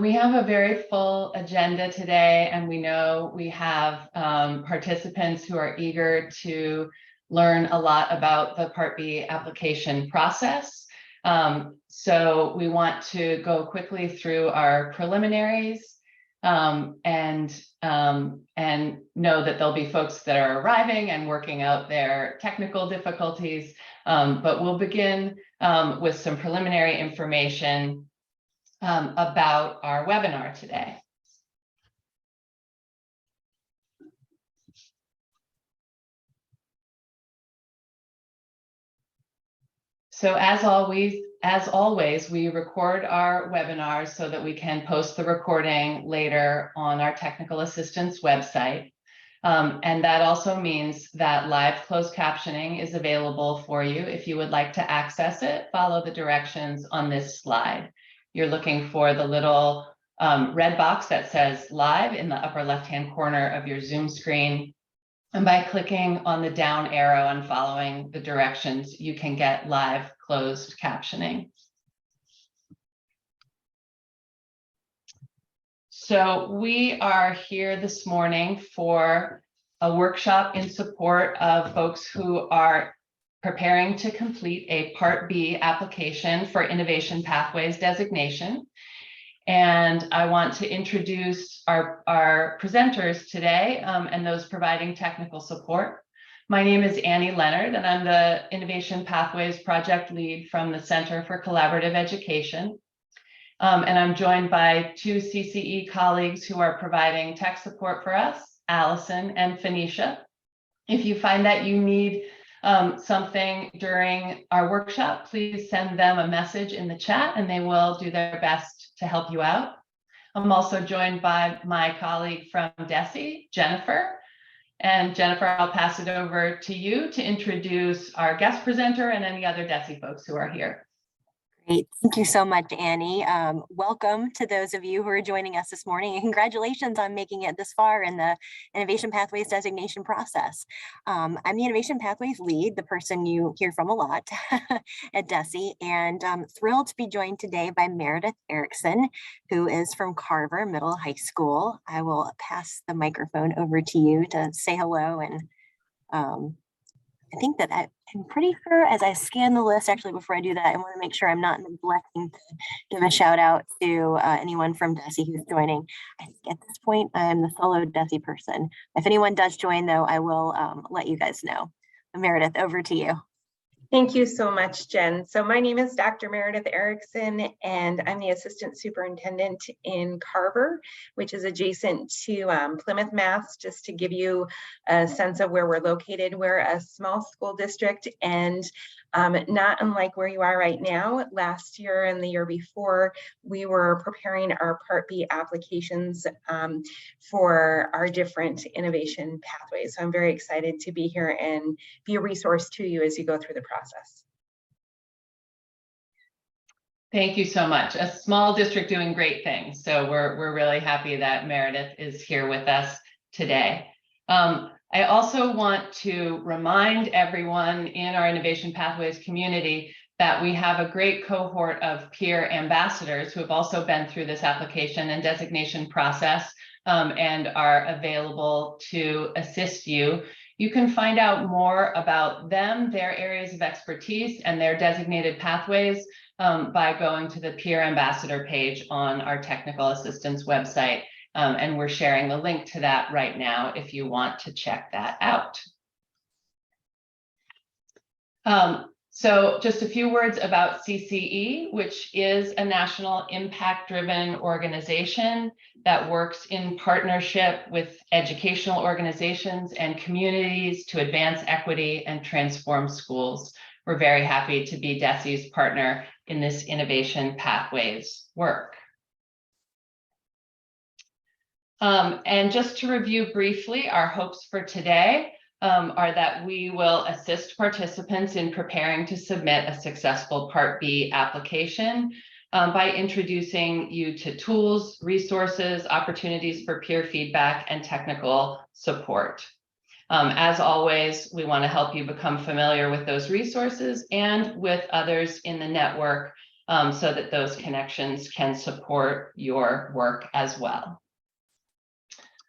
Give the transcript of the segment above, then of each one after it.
We have a very full agenda today, and we know we have participants who are eager to learn a lot about the Part B application process. So we want to go quickly through our preliminaries and know that there'll be folks that are arriving and working out their technical difficulties. But we'll begin with some preliminary information about our webinar today. So as always, we record our webinars so that we can post the recording later on our technical assistance website. And that also means that live closed captioning is available for you. If you would like to access it, follow the directions on this slide. You're looking for the little red box that says live in the upper left-hand corner of your Zoom screen. And by clicking on the down arrow and following the directions, you can get live closed captioning. So we are here this morning for a workshop in support of folks who are preparing to complete a Part B application for Innovation Pathways designation. And I want to introduce our presenters today and those providing technical support. My name is Annie Leonard, and I'm the Innovation Pathways project lead from the Center for Collaborative Education. And I'm joined by two CCE colleagues who are providing tech support for us, Allison and Phoenicia. If you find that you need something during our workshop, please send them a message in the chat and they will do their best to help you out. I'm also joined by my colleague from DESE, Jennifer. And Jennifer, I'll pass it over to you to introduce our guest presenter and any other DESE folks who are here. Great. Thank you so much, Annie. Welcome to those of you who are joining us this morning, and congratulations on making it this far in the Innovation Pathways designation process. I'm the Innovation Pathways lead, the person you hear from a lot at DESE, and I'm thrilled to be joined today by Meredith Erickson, who is from Carver Middle High School. I will pass the microphone over to you to say hello, and I think that I'm pretty sure as I scan the list, actually, before I do that, I want to make sure I'm not neglecting to give a shout out to anyone from DESE who's joining. I think at this point, I'm the solo DESE person. If anyone does join, though, I will let you guys know. Meredith, over to you. Thank you so much, Jen. So my name is Dr. Meredith Erickson, and I'm the Assistant Superintendent in Carver, which is adjacent to Plymouth, Mass. Just to give you a sense of where we're located, we're a small school district, and not unlike where you are right now. Last year and the year before, we were preparing our Part B applications for our different innovation pathways. So I'm very excited to be here and be a resource to you as you go through the process. Thank you so much. A small district doing great things. So we're really happy that Meredith is here with us today. I also want to remind everyone in our Innovation Pathways community that we have a great cohort of peer ambassadors who have also been through this application and designation process and are available to assist you. You can find out more about them, their areas of expertise, and their designated pathways by going to the Peer Ambassador page on our technical assistance website. And we're sharing the link to that right now if you want to check that out. So just a few words about CCE, which is a national impact-driven organization that works in partnership with educational organizations and communities to advance equity and transform schools. We're very happy to be DESE's partner in this Innovation Pathways work. And just to review briefly, our hopes for today are that we will assist participants in preparing to submit a successful Part B application by introducing you to tools, resources, opportunities for peer feedback, and technical support. As always, we want to help you become familiar with those resources and with others in the network so that those connections can support your work as well.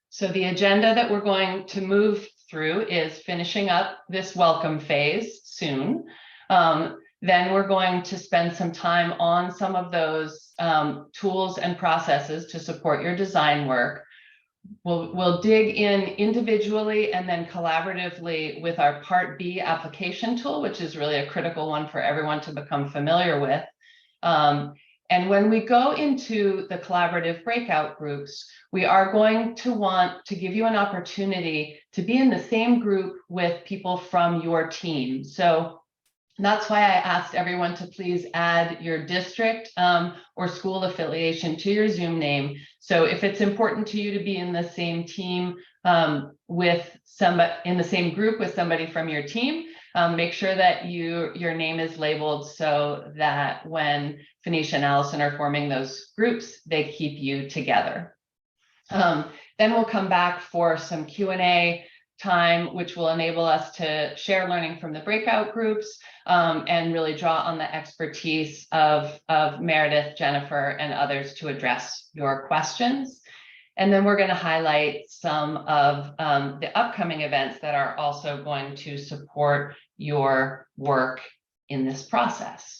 So the agenda that we're going to move through is finishing up this welcome phase soon. Then we're going to spend some time on some of those tools and processes to support your design work. We'll dig in individually and then collaboratively with our Part B application tool, which is really a critical one for everyone to become familiar with. And when we go into the collaborative breakout groups, we are going to want to give you an opportunity to be in the same group with people from your team. So that's why I asked everyone to please add your district or school affiliation to your Zoom name. So if it's important to you to be in the same team with somebody in the same group with somebody from your team, make sure that your name is labeled so that when Phoenicia and Allison are forming those groups, they keep you together. Then we'll come back for some Q&A time, which will enable us to share learning from the breakout groups and really draw on the expertise of Meredith, Jennifer, and others to address your questions. And then we're going to highlight some of the upcoming events that are also going to support your work in this process.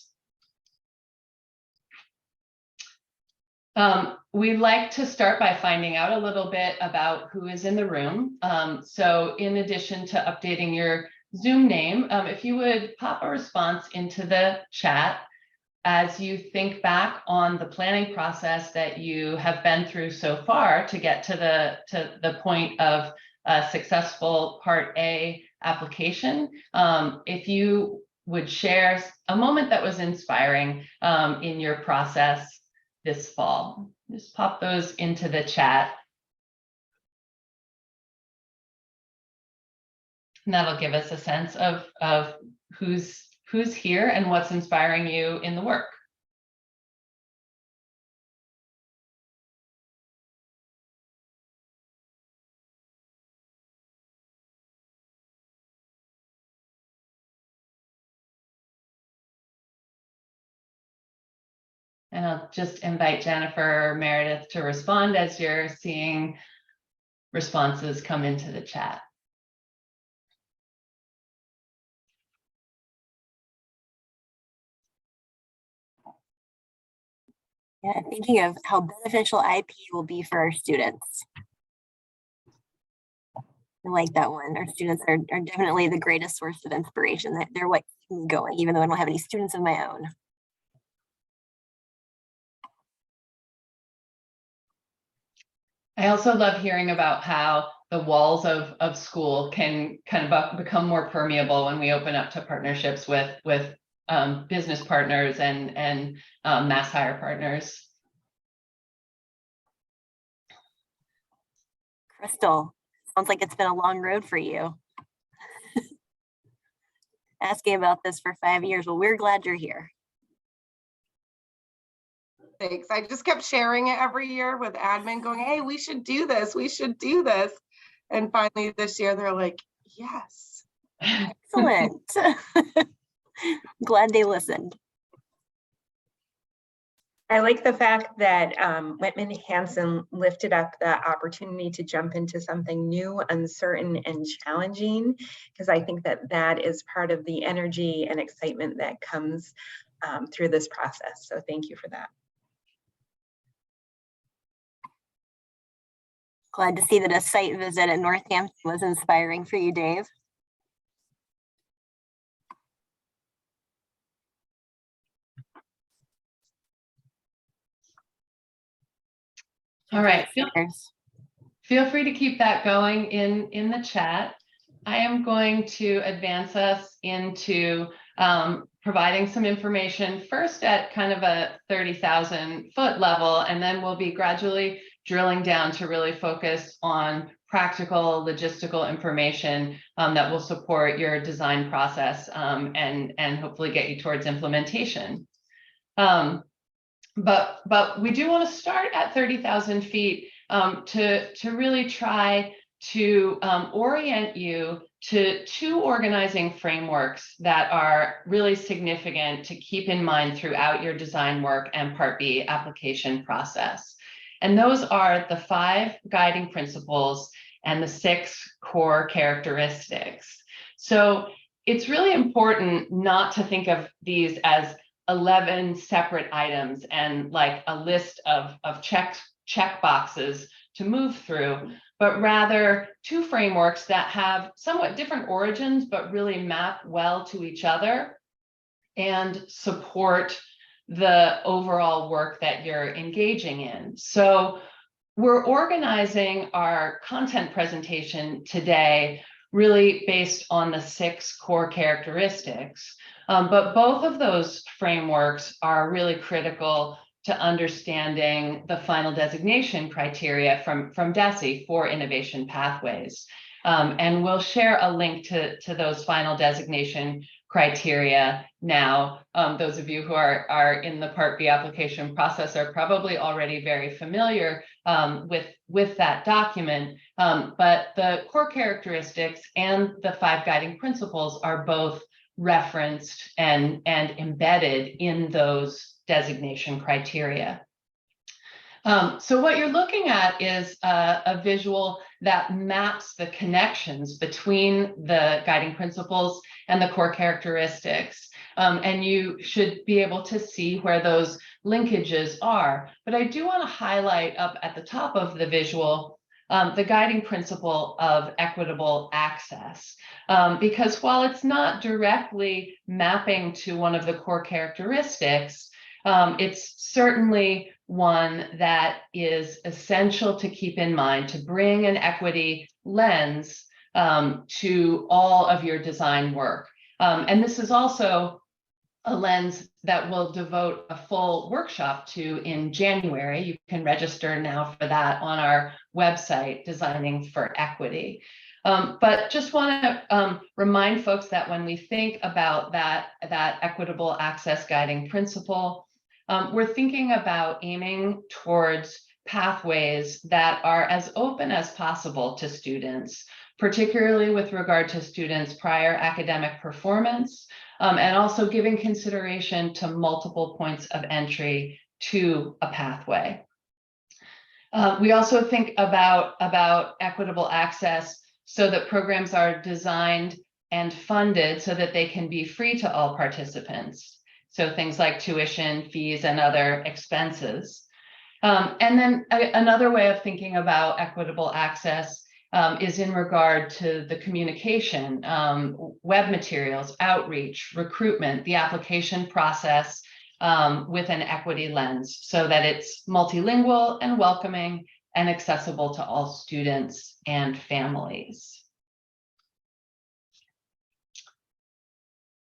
We'd like to start by finding out a little bit about who is in the room. So in addition to updating your Zoom name, if you would pop a response into the chat as you think back on the planning process that you have been through so far to get to the point of a successful Part A application. If you would share a moment that was inspiring in your process this fall. Just pop those into the chat. And that'll give us a sense of who's here and what's inspiring you in the work. And I'll just invite Jennifer or Meredith to respond as you're seeing responses come into the chat. Yeah, thinking of how beneficial IP will be for our students. I like that one. Our students are definitely the greatest source of inspiration. They're what keep me going, even though I don't have any students of my own. I also love hearing about how the walls of school can kind of become more permeable when we open up to partnerships with business partners and mass hire partners. Crystal, sounds like it's been a long road for you. Asking about this for 5 years. Well, we're glad you're here. Thanks. I just kept sharing it every year with admin going, hey, we should do this. We should do this. And finally this year, they're like, yes. Excellent. Glad they listened. I like the fact that Whitman Hanson lifted up the opportunity to jump into something new, uncertain, and challenging, because I think that that is part of the energy and excitement that comes through this process. So thank you for that. Glad to see that a site visit at Northampton was inspiring for you, Dave. All right, feel free to keep that going in the chat. I am going to advance us into providing some information first at kind of a 30,000 foot level, and then we'll be gradually drilling down to really focus on practical logistical information that will support your design process and hopefully get you towards implementation. But we do want to start at 30,000 feet to really try to orient you to two organizing frameworks that are really significant to keep in mind throughout your design work and Part B application process. And those are the 5 guiding principles and the 6 core characteristics. So it's really important not to think of these as 11 separate items and like a list of check boxes to move through, but rather 2 frameworks that have somewhat different origins, but really map well to each other and support the overall work that you're engaging in. So we're organizing our content presentation today really based on the 6 core characteristics. But both of those frameworks are really critical to understanding the final designation criteria from DESE for innovation pathways. And we'll share a link to those final designation criteria now. Those of you who are in the Part B application process are probably already very familiar with that document, but the core characteristics and the 5 guiding principles are both referenced and embedded in those designation criteria. So what you're looking at is a visual that maps the connections between the guiding principles and the core characteristics. And you should be able to see where those linkages are. But I do want to highlight up at the top of the visual the guiding principle of equitable access, because while it's not directly mapping to one of the core characteristics, it's certainly one that is essential to keep in mind to bring an equity lens to all of your design work. And this is also a lens that we'll devote a full workshop to in January. You can register now for that on our website, Designing for Equity. But just want to remind folks that when we think about that equitable access guiding principle, we're thinking about aiming towards pathways that are as open as possible to students, particularly with regard to students' prior academic performance, and also giving consideration to multiple points of entry to a pathway. We also think about equitable access so that programs are designed and funded so that they can be free to all participants. So things like tuition, fees, and other expenses. And then another way of thinking about equitable access is in regard to the communication, web materials, outreach, recruitment, the application process with an equity lens so that it's multilingual and welcoming and accessible to all students and families.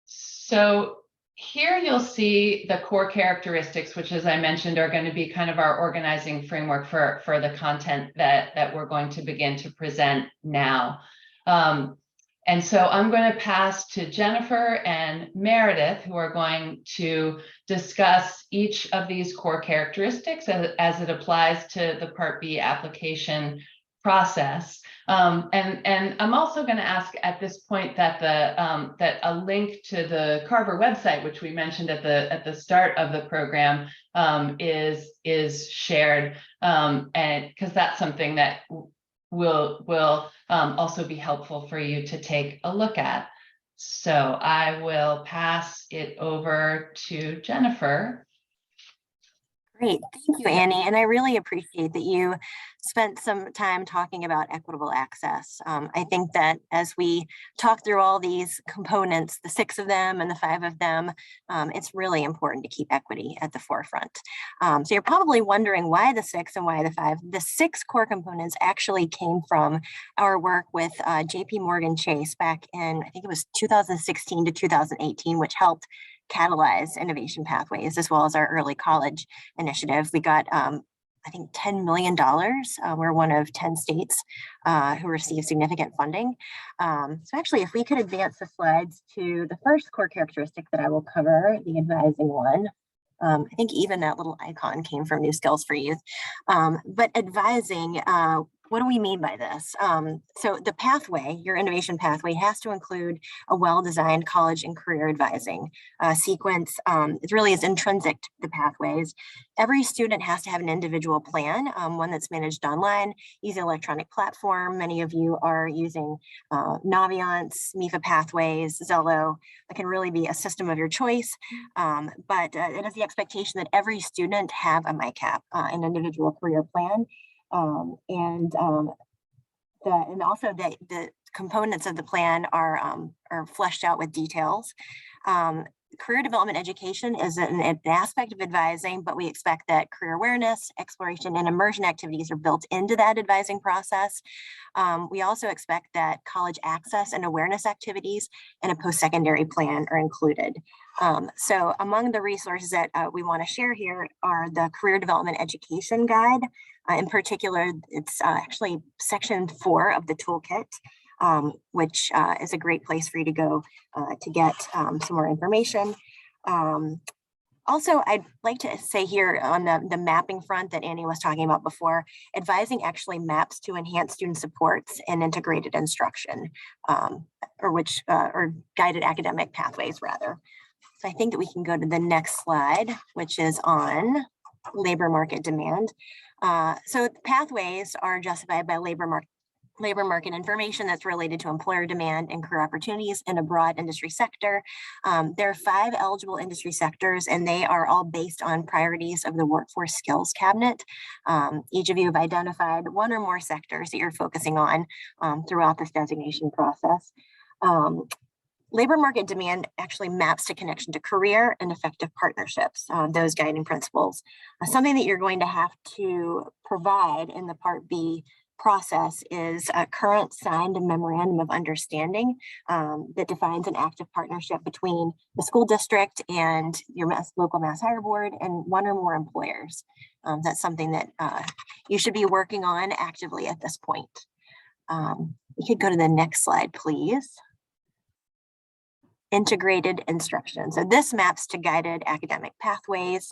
So here you'll see the core characteristics, which, as I mentioned, are going to be kind of our organizing framework for the content that we're going to begin to present now. And so I'm going to pass to Jennifer and Meredith, who are going to discuss each of these core characteristics as it applies to the Part B application process. And I'm also going to ask at this point that that a link to the Carver website, which we mentioned at the start of the program, is shared, and because that's something that will also be helpful for you to take a look at. So I will pass it over to Jennifer. Great, thank you, Annie. And I really appreciate that you spent some time talking about equitable access. I think that as we talk through all these components, the 6 of them and the 5 of them, it's really important to keep equity at the forefront. So you're probably wondering why the 6 and why the 5. The 6 core components actually came from our work with JP Morgan Chase back in, I think it was 2016 to 2018, which helped catalyze innovation pathways, as well as our early college initiative. We got, I think, $10 million. We're one of 10 states who received significant funding. So actually, if we could advance the slides to the first core characteristic that I will cover, the advising one. I think even that little icon came from New Skills for Youth. But advising, What do we mean by this? So the pathway, your innovation pathway, has to include a well-designed college and career advising sequence. It really is intrinsic to the pathways. Every student has to have an individual plan, one that's managed online using electronic platform. Many of you are using Naviance, MIFA Pathways, Zello. It can really be a system of your choice, but it is the expectation that every student have a MyCap, an individual career plan. And also the components of the plan are fleshed out with details. Career development education is an aspect of advising, but we expect that career awareness, exploration, and immersion activities are built into that advising process. We also expect that college access and awareness activities and a post-secondary plan are included. So among the resources that we want to share here are the Career Development Education Guide. In particular, it's actually section 4 of the toolkit, which is a great place for you to go to get some more information. Also, I'd like to say here on the mapping front that Annie was talking about before, advising actually maps to enhance student supports and integrated instruction, or guided academic pathways rather. So I think that we can go to the next slide, which is on labor market demand. So pathways are justified by labor market information that's related to employer demand and career opportunities in a broad industry sector. There are 5 eligible industry sectors, and they are all based on priorities of the Workforce Skills Cabinet. Each of you have identified one or more sectors that you're focusing on throughout this designation process. Labor market demand actually maps to connection to career and effective partnerships, those guiding principles. Something that you're going to have to provide in the Part B process is a current signed memorandum of understanding that defines an active partnership between the school district and your local mass hire board and one or more employers. That's something that you should be working on actively at this point. We could go to the next slide, please. Integrated instruction. So this maps to guided academic pathways.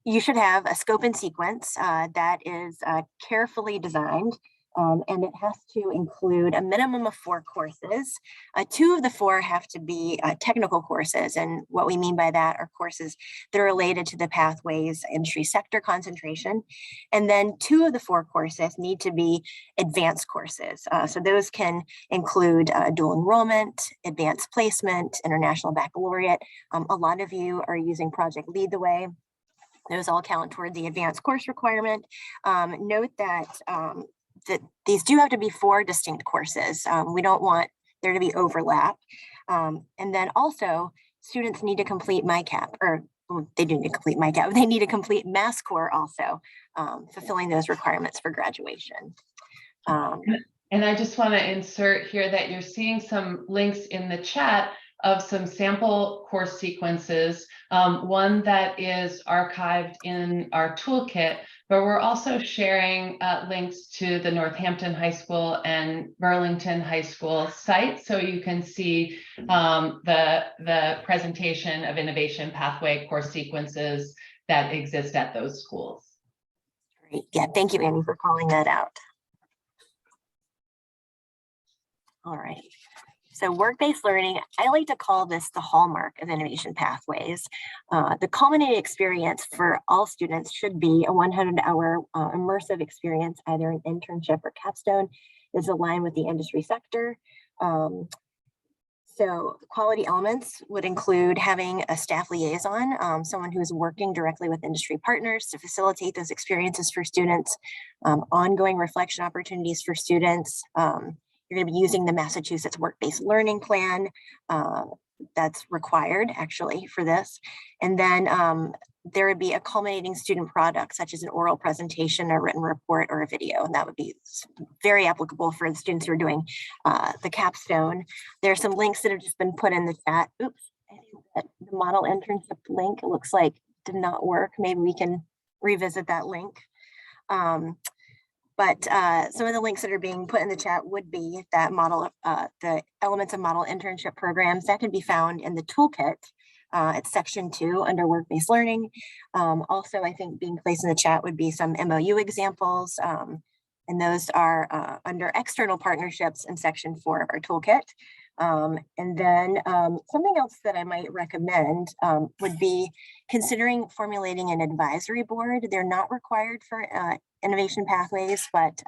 You should have a scope and sequence that is carefully designed, and it has to include a minimum of 4 courses. 2 of the 4 have to be technical courses, and what we mean by that are courses that are related to the pathways industry sector concentration. And then 2 of the 4 courses need to be advanced courses. So those can include dual enrollment, advanced placement, international baccalaureate. A lot of you are using Project Lead the Way. Those all count toward the advanced course requirement. Note that these do have to be 4 distinct courses. We don't want there to be overlap. And then also students need to complete MyCap, or well, they do need to complete MyCap. They need to complete MassCore also, fulfilling those requirements for graduation. And I just want to insert here that you're seeing some links in the chat of some sample course sequences, one that is archived in our toolkit, but we're also sharing links to the Northampton High School and Burlington High School sites, so you can see the presentation of innovation pathway course sequences that exist at those schools. Great. Yeah, thank you, Annie, for calling that out. All right. So work-based learning, I like to call this the hallmark of innovation pathways. The culminating experience for all students should be a 100-hour immersive experience, either an internship or capstone, is aligned with the industry sector. So quality elements would include having a staff liaison, someone who's working directly with industry partners to facilitate those experiences for students, ongoing reflection opportunities for students. You're going to be using the Massachusetts Work-Based Learning Plan that's required actually for this. And then there would be a culminating student product such as an oral presentation, a written report, or a video. And that would be very applicable for the students who are doing the capstone. There are some links that have just been put in the chat. Oops, I think that the model internship link, it looks like did not work. Maybe we can revisit that link. But some of the links that are being put in the chat would be that model, the elements of model internship programs that can be found in the toolkit. It's section 2 under work-based learning. Also, I think being placed in the chat would be some MOU examples, And those are under external partnerships in section 4 of our toolkit. And then something else that I might recommend would be considering formulating an advisory board. They're not required for innovation pathways, but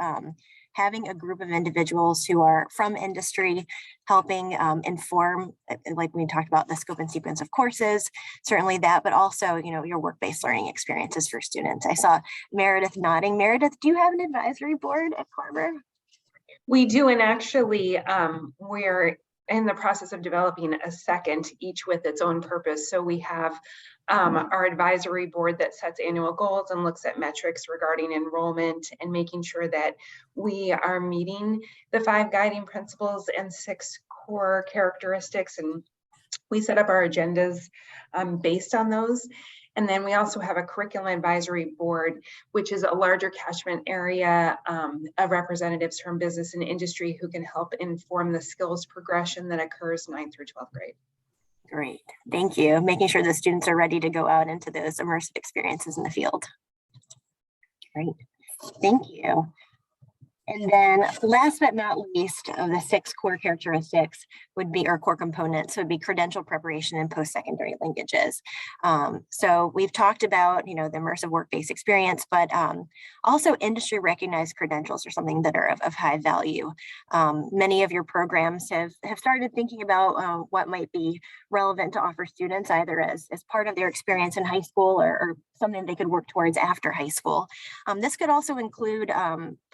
having a group of individuals who are from industry helping inform, like we talked about, the scope and sequence of courses, certainly that, but also, you know, your work-based learning experiences for students. I saw Meredith nodding. Meredith, do you have an advisory board at Carver? We do, and actually we're in the process of developing a second, each with its own purpose. So we have our advisory board that sets annual goals and looks at metrics regarding enrollment and making sure that we are meeting the 5 guiding principles and 6 core characteristics. And we set up our agendas based on those. And then we also have a curriculum advisory board, which is a larger catchment area of representatives from business and industry who can help inform the skills progression that occurs 9th through 12th grade. Great, thank you. Making sure the students are ready to go out into those immersive experiences in the field. Great, thank you. And then last but not least of the 6 core characteristics would be, or core components, would be credential preparation and post-secondary linkages. So we've talked about, you know, the immersive work-based experience, but also industry recognized credentials are something that are of high value. Many of your programs have started thinking about what might be relevant to offer students either as part of their experience in high school or something they could work towards after high school. This could also include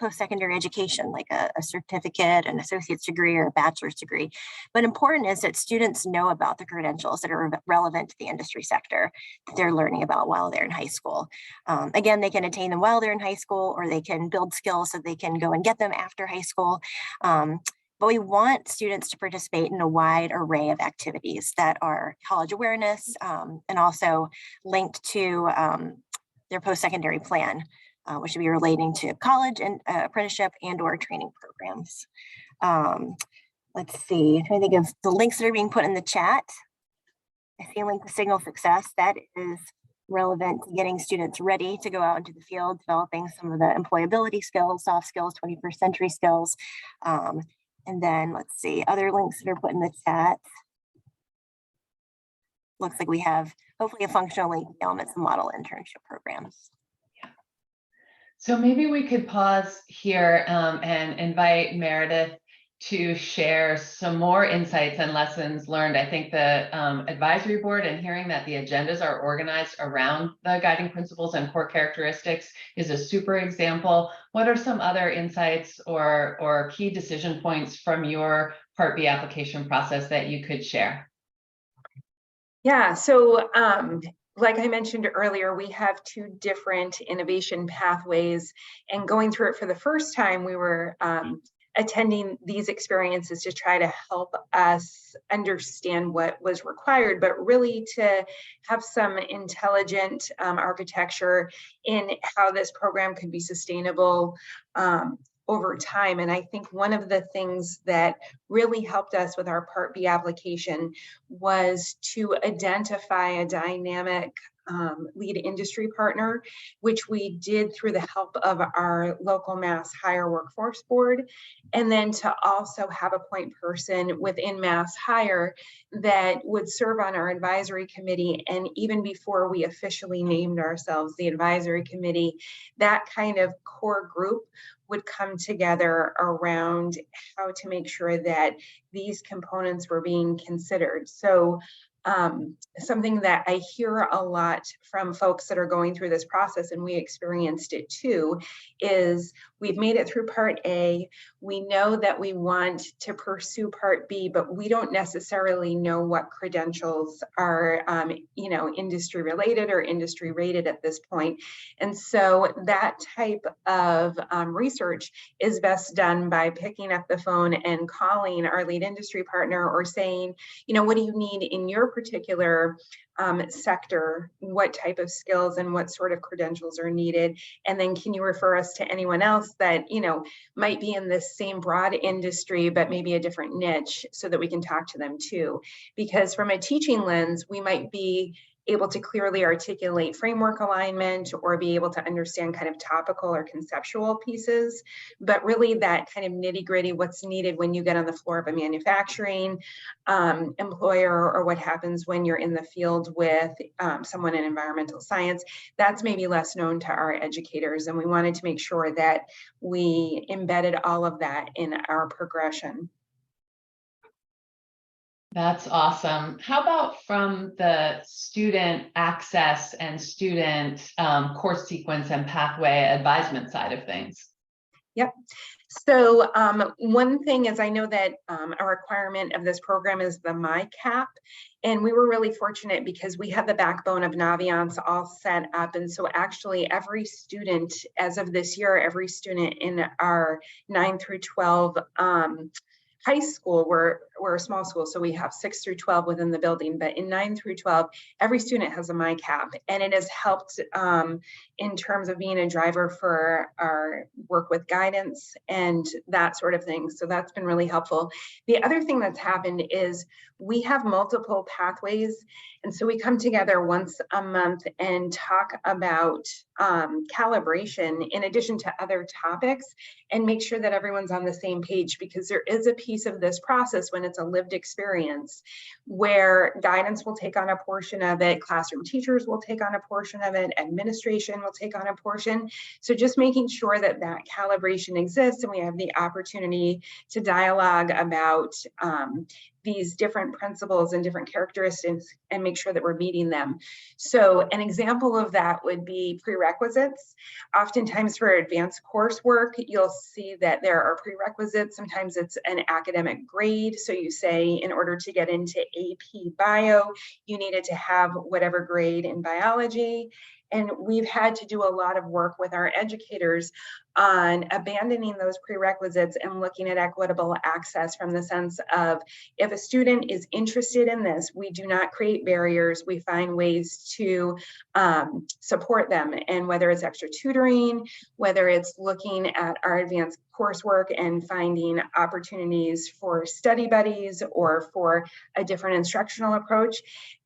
post-secondary education, like a certificate, an associate's degree, or a bachelor's degree. But important is that students know about the credentials that are relevant to the industry sector that they're learning about while they're in high school. Again, they can attain them while they're in high school, or they can build skills so they can go and get them after high school. But we want students to participate in a wide array of activities that are college awareness and also linked to their post-secondary plan, which should be relating to college and apprenticeship and or training programs. Let's see, I'm trying to think of the links that are being put in the chat. I see a link to Signal Success. That is relevant to getting students ready to go out into the field, developing some of the employability skills, soft skills, 21st century skills. And then let's see, other links that are put in the chat. Looks like we have hopefully a functional link to the Elements of Model internship programs. Yeah. So maybe we could pause here and invite Meredith to share some more insights and lessons learned. I think the advisory board and hearing that the agendas are organized around the guiding principles and core characteristics is a super example. What are some other insights or key decision points from your Part B application process that you could share? Yeah, so like I mentioned earlier, we have 2 different innovation pathways, and going through it for the first time, we were attending these experiences to try to help us understand what was required, but really to have some intelligent architecture in how this program could be sustainable over time. And I think one of the things that really helped us with our Part B application was to identify a dynamic lead industry partner, which we did through the help of our local Mass Hire Workforce Board, and then to also have a point person within Mass Hire that would serve on our advisory committee. And even before we officially named ourselves the advisory committee, that kind of core group would come together around how to make sure that these components were being considered. So something that I hear a lot from folks that are going through this process, and we experienced it too, is we've made it through Part A. We know that we want to pursue Part B, but we don't necessarily know what credentials are, industry related or industry rated at this point. And so that type of research is best done by picking up the phone and calling our lead industry partner or saying, what do you need in your particular sector? What type of skills and what sort of credentials are needed? And then can you refer us to anyone else that, might be in this same broad industry, but maybe a different niche, so that we can talk to them too? Because from a teaching lens, we might be able to clearly articulate framework alignment or be able to understand kind of topical or conceptual pieces, but really that kind of nitty gritty, what's needed when you get on the floor of a manufacturing employer, or what happens when you're in the field with someone in environmental science, that's maybe less known to our educators. And we wanted to make sure that we embedded all of that in our progression. That's awesome. How about from the student access and student course sequence and pathway advisement side of things? Yep. So one thing is, I know that a requirement of this program is the MyCap, and we were really fortunate because we have the backbone of Naviance all set up. And so actually every student, as of this year, every student in our 9 through 12 high school, we're a small school, so we have 6 through 12 within the building, but in 9 through 12, every student has a MyCap, and it has helped in terms of being a driver for our work with guidance and that sort of thing. So that's been really helpful. The other thing that's happened is we have multiple pathways, and so we come together once a month and talk about calibration in addition to other topics, and make sure that everyone's on the same page, because there is a piece of this process when it's a lived experience where guidance will take on a portion of it, classroom teachers will take on a portion of it, administration will take on a portion. So just making sure that that calibration exists and we have the opportunity to dialogue about these different principles and different characteristics and make sure that we're meeting them. So an example of that would be prerequisites. Oftentimes for advanced coursework, you'll see that there are prerequisites. Sometimes it's an academic grade. So you say in order to get into AP Bio, you needed to have whatever grade in biology. And we've had to do a lot of work with our educators on abandoning those prerequisites and looking at equitable access from the sense of, if a student is interested in this, we do not create barriers. We find ways to support them. And whether it's extra tutoring, whether it's looking at our advanced coursework and finding opportunities for study buddies or for a different instructional approach.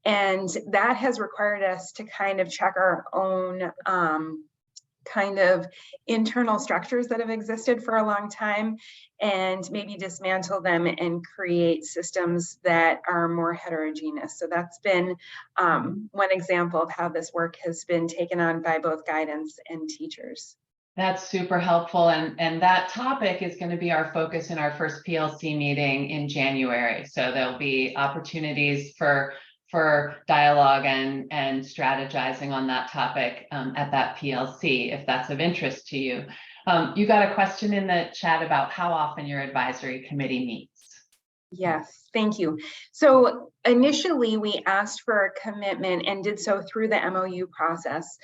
And that has required us to kind of check our own kind of internal structures that have existed for a long time and maybe dismantle them and create systems that are more heterogeneous. So that's been one example of how this work has been taken on by both guidance and teachers. That's super helpful. And that topic is going to be our focus in our first PLC meeting in January. So there'll be opportunities for dialogue and strategizing on that topic at that PLC, if that's of interest to you. You got a question in the chat about how often your advisory committee meets. Yes, thank you. So initially we asked for a commitment and did so through the MOU process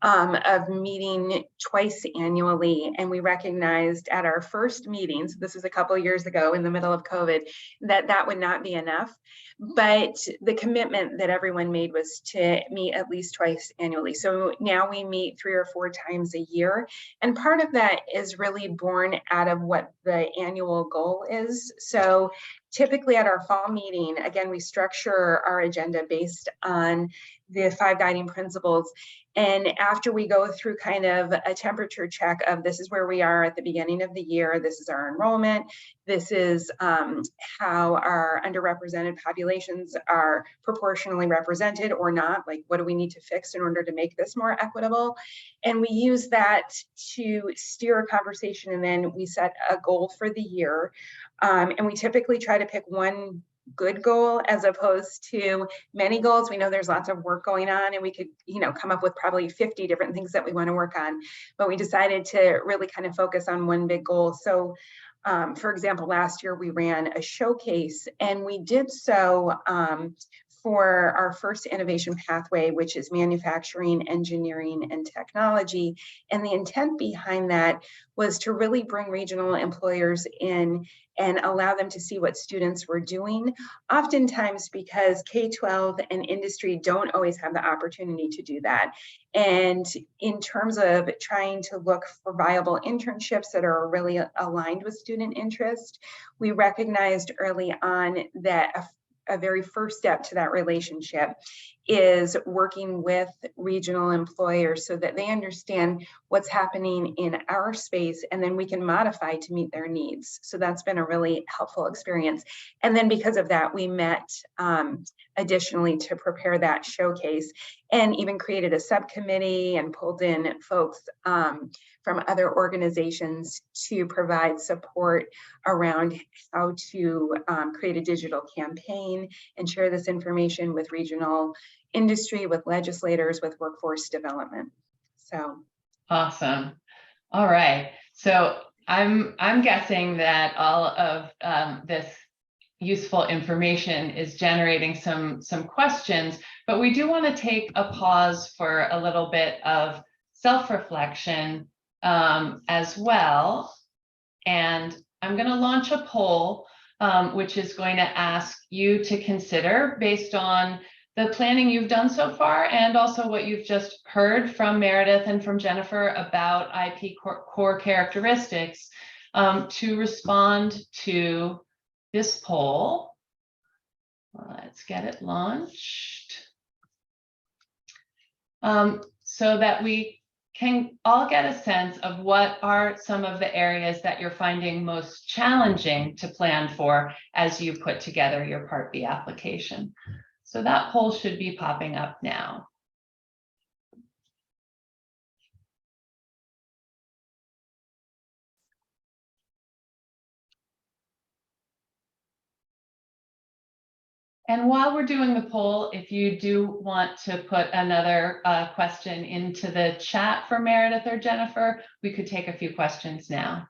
of meeting twice annually. And we recognized at our first meeting, so this was a couple of years ago in the middle of COVID, that that would not be enough. But the commitment that everyone made was to meet at least twice annually. So now we meet 3 or 4 times a year. And part of that is really born out of what the annual goal is. So typically at our fall meeting, again, we structure our agenda based on the 5 guiding principles. And after we go through kind of a temperature check of this is where we are at the beginning of the year, this is our enrollment, this is how our underrepresented populations are proportionally represented or not, like what do we need to fix in order to make this more equitable? And we use that to steer a conversation, and then we set a goal for the year. And we typically try to pick one good goal as opposed to many goals. We know there's lots of work going on and we could, come up with probably 50 different things that we want to work on, but we decided to really kind of focus on one big goal. So for example, last year we ran a showcase, and we did so for our first innovation pathway, which is manufacturing, engineering, and technology. And the intent behind that was to really bring regional employers in and allow them to see what students were doing, oftentimes because K-12 and industry don't always have the opportunity to do that. And in terms of trying to look for viable internships that are really aligned with student interest, we recognized early on that a very first step to that relationship is working with regional employers so that they understand what's happening in our space, and then we can modify to meet their needs. So that's been a really helpful experience. And then because of that, we met additionally to prepare that showcase, and even created a subcommittee and pulled in folks from other organizations to provide support around how to create a digital campaign and share this information with regional industry, with legislators, with workforce development. So awesome. All right. So I'm guessing that all of this useful information is generating some questions, but we do want to take a pause for a little bit of self-reflection as well. And I'm going to launch a poll, which is going to ask you to consider, based on the planning you've done so far and also what you've just heard from Meredith and from Jennifer about IP core characteristics, to respond to this poll. Let's get it launched so that we can all get a sense of what are some of the areas that you're finding most challenging to plan for as you put together your Part B application. So that poll should be popping up now. And while we're doing the poll, if you do want to put another question into the chat for Meredith or Jennifer, we could take a few questions now.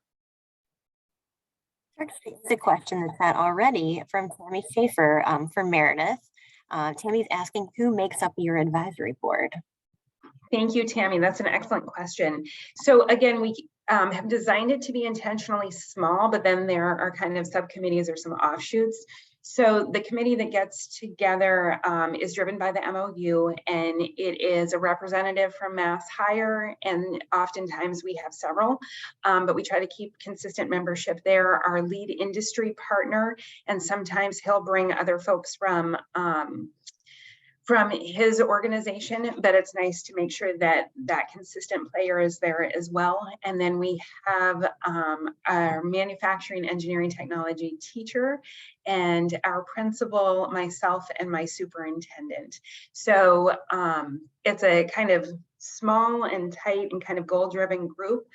The question that's had already from Tammy Schaefer for Meredith. Tammy's asking, who makes up your advisory board? thank you, Tammy. That's an excellent question. So again, we have designed it to be intentionally small, but then there are kind of subcommittees or some offshoots. So the committee that gets together is driven by the MOU, and it is a representative from Mass Hire, and oftentimes we have several, but we try to keep consistent membership there. Our lead industry partner, and sometimes he'll bring other folks from his organization, but it's nice to make sure that that consistent player is there as well. And then we have our manufacturing engineering technology teacher and our principal, myself, and my superintendent. So it's a kind of small and tight and kind of goal-driven group.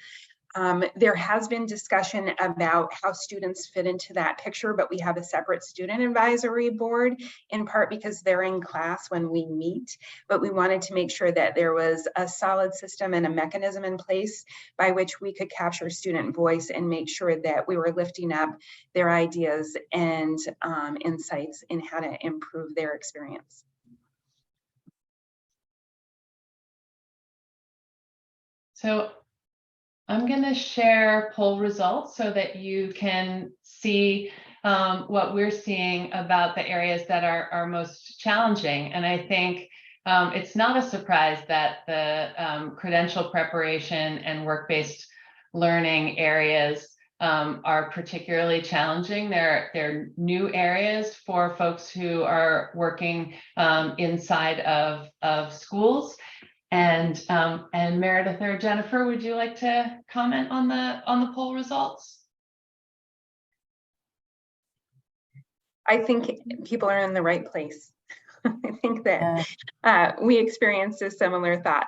There has been discussion about how students fit into that picture, but we have a separate student advisory board, in part because they're in class when we meet, but we wanted to make sure that there was a solid system and a mechanism in place by which we could capture student voice and make sure that we were lifting up their ideas and insights in how to improve their experience. So I'm going to share poll results so that you can see what we're seeing about the areas that are most challenging. And I think it's not a surprise that the credential preparation and work-based learning areas are particularly challenging. They're new areas for folks who are working inside of schools. And Meredith or Jennifer, would you like to comment on the poll results? I think people are in the right place. I think that we experienced a similar thought.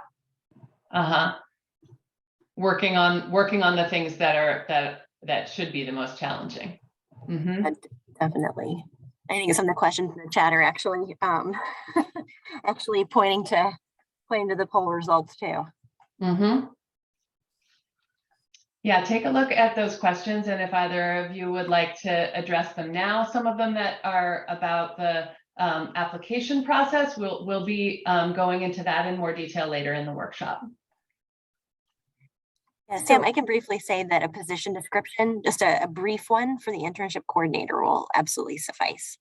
Working on the things that should be the most challenging. Mm-hmm. Definitely. I think some of the questions in the chat are actually actually pointing to the poll results too. Mm-hmm. Yeah, take a look at those questions, and if either of you would like to address them now, some of them that are about the application process, we'll be going into that in more detail later in the workshop. Yeah, Sam, I can briefly say that a position description, just a brief one for the internship coordinator, will absolutely suffice.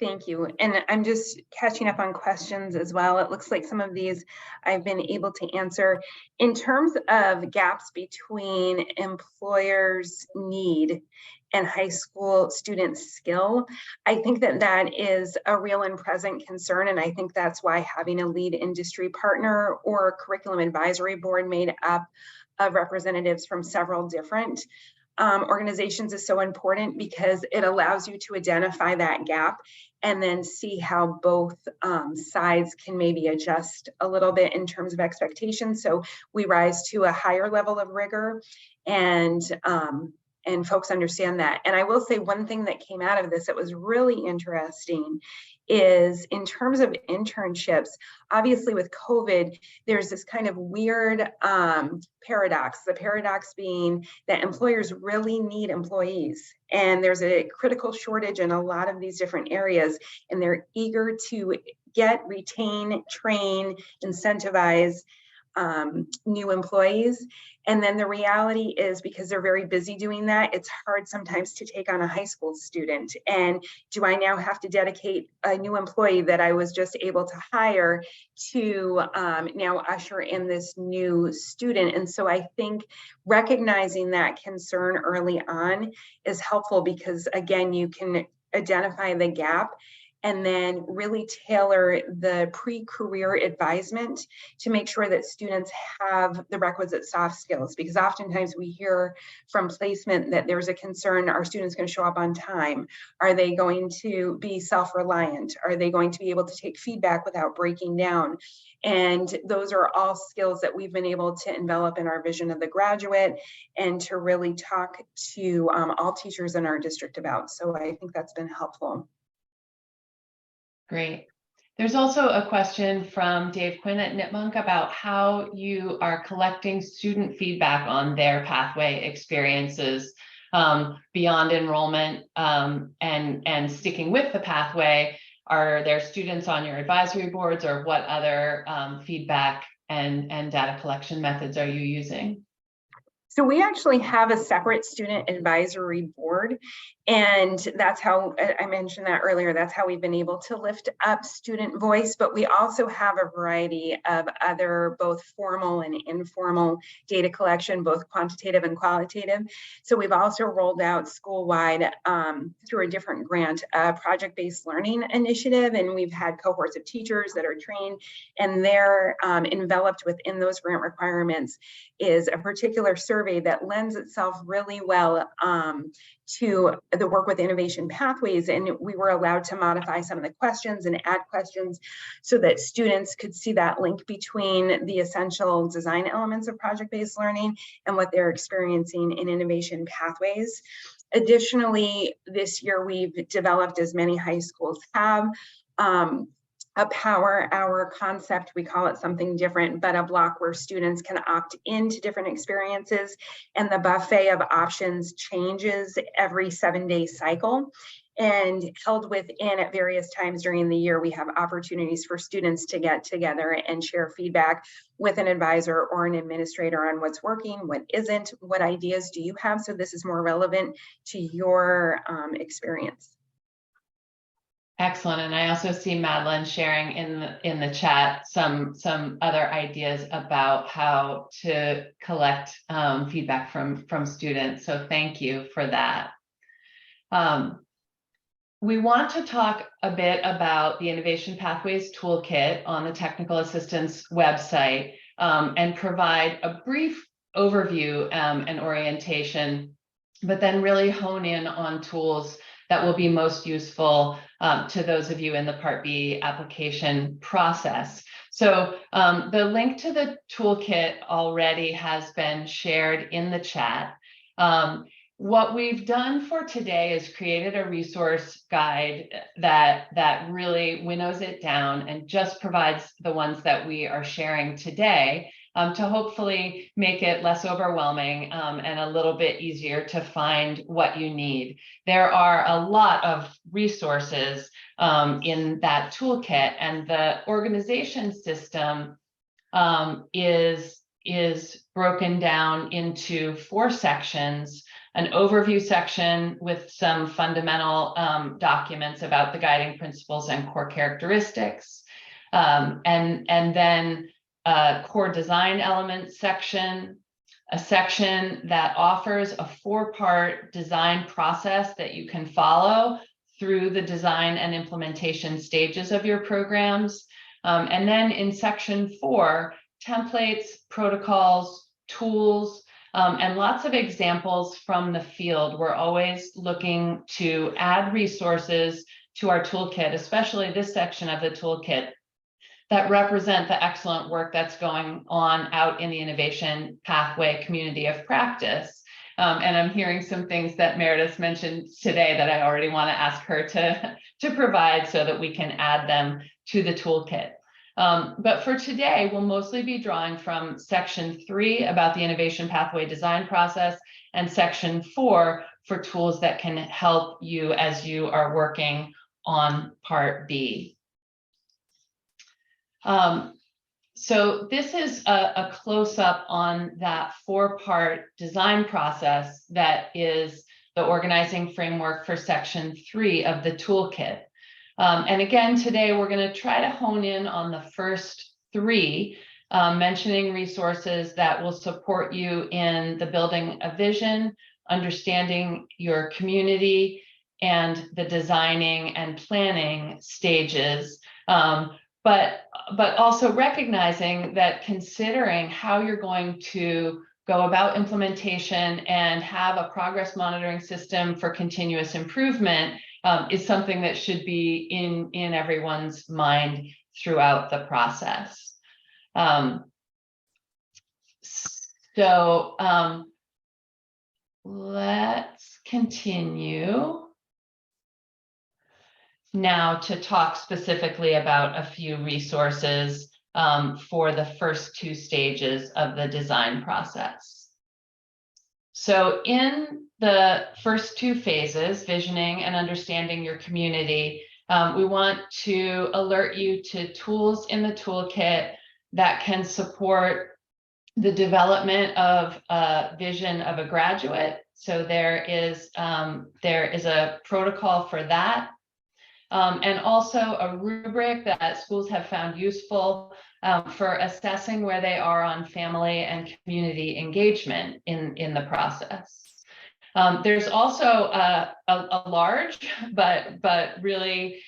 Thank you. And I'm just catching up on questions as well. It looks like some of these I've been able to answer. In terms of gaps between employers' need and high school students' skill, I think that that is a real and present concern. And I think that's why having a lead industry partner or a curriculum advisory board made up of representatives from several different organizations is so important, because it allows you to identify that gap and then see how both sides can maybe adjust a little bit in terms of expectations. So we rise to a higher level of rigor, and folks understand that. And I will say one thing that came out of this that was really interesting is in terms of internships. Obviously with COVID, there's this kind of weird paradox. The paradox being that employers really need employees, and there's a critical shortage in a lot of these different areas, and they're eager to get, retain, train, incentivize new employees. And then the reality is, because they're very busy doing that, it's hard sometimes to take on a high school student. And do I now have to dedicate a new employee that I was just able to hire to now usher in this new student? And so I think recognizing that concern early on is helpful, because again, you can identify the gap and then really tailor the pre-career advisement to make sure that students have the requisite soft skills. Because oftentimes we hear from placement that there's a concern: are students going to show up on time? Are they going to be self-reliant? Are they going to be able to take feedback without breaking down? And those are all skills that we've been able to envelop in our vision of the graduate, and to really talk to all teachers in our district about. So I think that's been helpful. Great. There's also a question from Dave Quinn at Nipmunk about how you are collecting student feedback on their pathway experiences beyond enrollment and sticking with the pathway. Are there students on your advisory boards, or what other feedback and data collection methods are you using? So we actually have a separate student advisory board, and that's how I mentioned that earlier. That's how we've been able to lift up student voice, but we also have a variety of other both formal and informal data collection, both quantitative and qualitative. So we've also rolled out school-wide through a different grant, a project-based learning initiative, and we've had cohorts of teachers that are trained, and they're enveloped within those grant requirements is a particular survey that lends itself really well to the work with innovation pathways. And we were allowed to modify some of the questions and add questions so that students could see that link between the essential design elements of project-based learning and what they're experiencing in innovation pathways. Additionally, this year we've developed, as many high schools have, a power hour concept. We call it something different, but a block where students can opt into different experiences, and the buffet of options changes every 7-day cycle. And held within at various times during the year, we have opportunities for students to get together and share feedback with an advisor or an administrator on what's working, what isn't, what ideas do you have, so this is more relevant to your experience. Excellent. And I also see Madeline sharing in the chat some other ideas about how to collect feedback from students. So thank you for that. We want to talk a bit about the Innovation Pathways Toolkit on the Technical Assistance website and provide a brief overview and orientation, but then really hone in on tools that will be most useful to those of you in the Part B application process. So the link to the toolkit already has been shared in the chat. What we've done for today is created a resource guide that really winnows it down and just provides the ones that we are sharing today to hopefully make it less overwhelming and a little bit easier to find what you need. There are a lot of resources in that toolkit, and the organization system is broken down into 4 sections an overview section with some fundamental documents about the guiding principles and core characteristics, and then a core design elements section, a section that offers a 4-part design process that you can follow through the design and implementation stages of your programs. And then in section 4, templates, protocols, tools, and lots of examples from the field. We're always looking to add resources to our toolkit, especially this section of the toolkit, that represent the excellent work that's going on out in the Innovation Pathway community of practice. And I'm hearing some things that Meredith mentioned today that I already want to ask her to provide so that we can add them to the toolkit. But for today, we'll mostly be drawing from section 3 about the Innovation Pathway design process and section 4 for tools that can help you as you are working on part B. So this is a close-up on that 4-part design process that is the organizing framework for section 3 of the toolkit. And again, today we're going to try to hone in on the first 3, mentioning resources that will support you in the building a vision, understanding your community, and the designing and planning stages. But also recognizing that considering how you're going to go about implementation and have a progress monitoring system for continuous improvement is something that should be in everyone's mind throughout the process. Let's continue now to talk specifically about a few resources for the first 2 stages of the design process. So in the first 2 phases, visioning and understanding your community, we want to alert you to tools in the toolkit that can support the development of a vision of a graduate. So there is a protocol for that. And also a rubric that schools have found useful for assessing where they are on family and community engagement in the process. There's also a large but really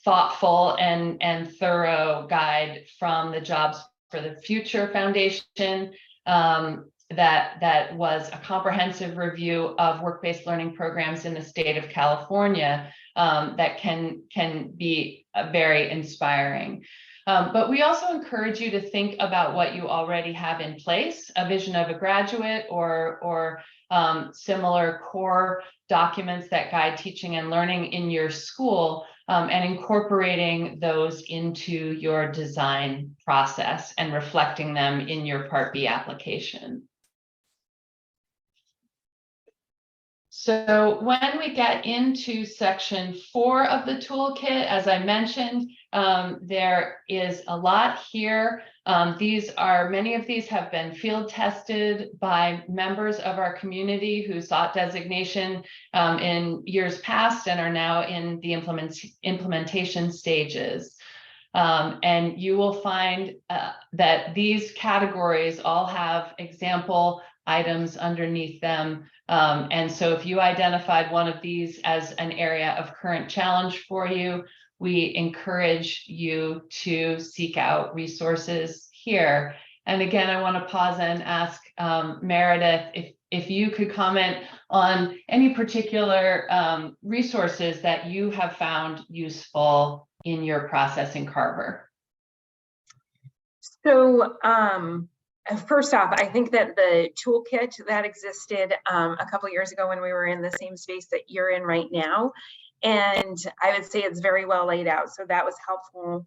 thoughtful and thorough guide from the Jobs for the Future Foundation that was a comprehensive review of work-based learning programs in the state of California that can be very inspiring. But we also encourage you to think about what you already have in place, a vision of a graduate or similar core documents that guide teaching and learning in your school, and incorporating those into your design process and reflecting them in your Part B application. So when we get into section 4 of the toolkit, as I mentioned, there is a lot here. Many of these have been field tested by members of our community who sought designation in years past and are now in the implementation stages. And you will find that these categories all have example items underneath them. And so if you identified one of these as an area of current challenge for you, we encourage you to seek out resources here. And again, I want to pause and ask Meredith if you could comment on any particular resources that you have found useful in your process in Carver. So first off, I think that the toolkit that existed a couple years ago when we were in the same space that you're in right now, and I would say it's very well laid out, so that was helpful.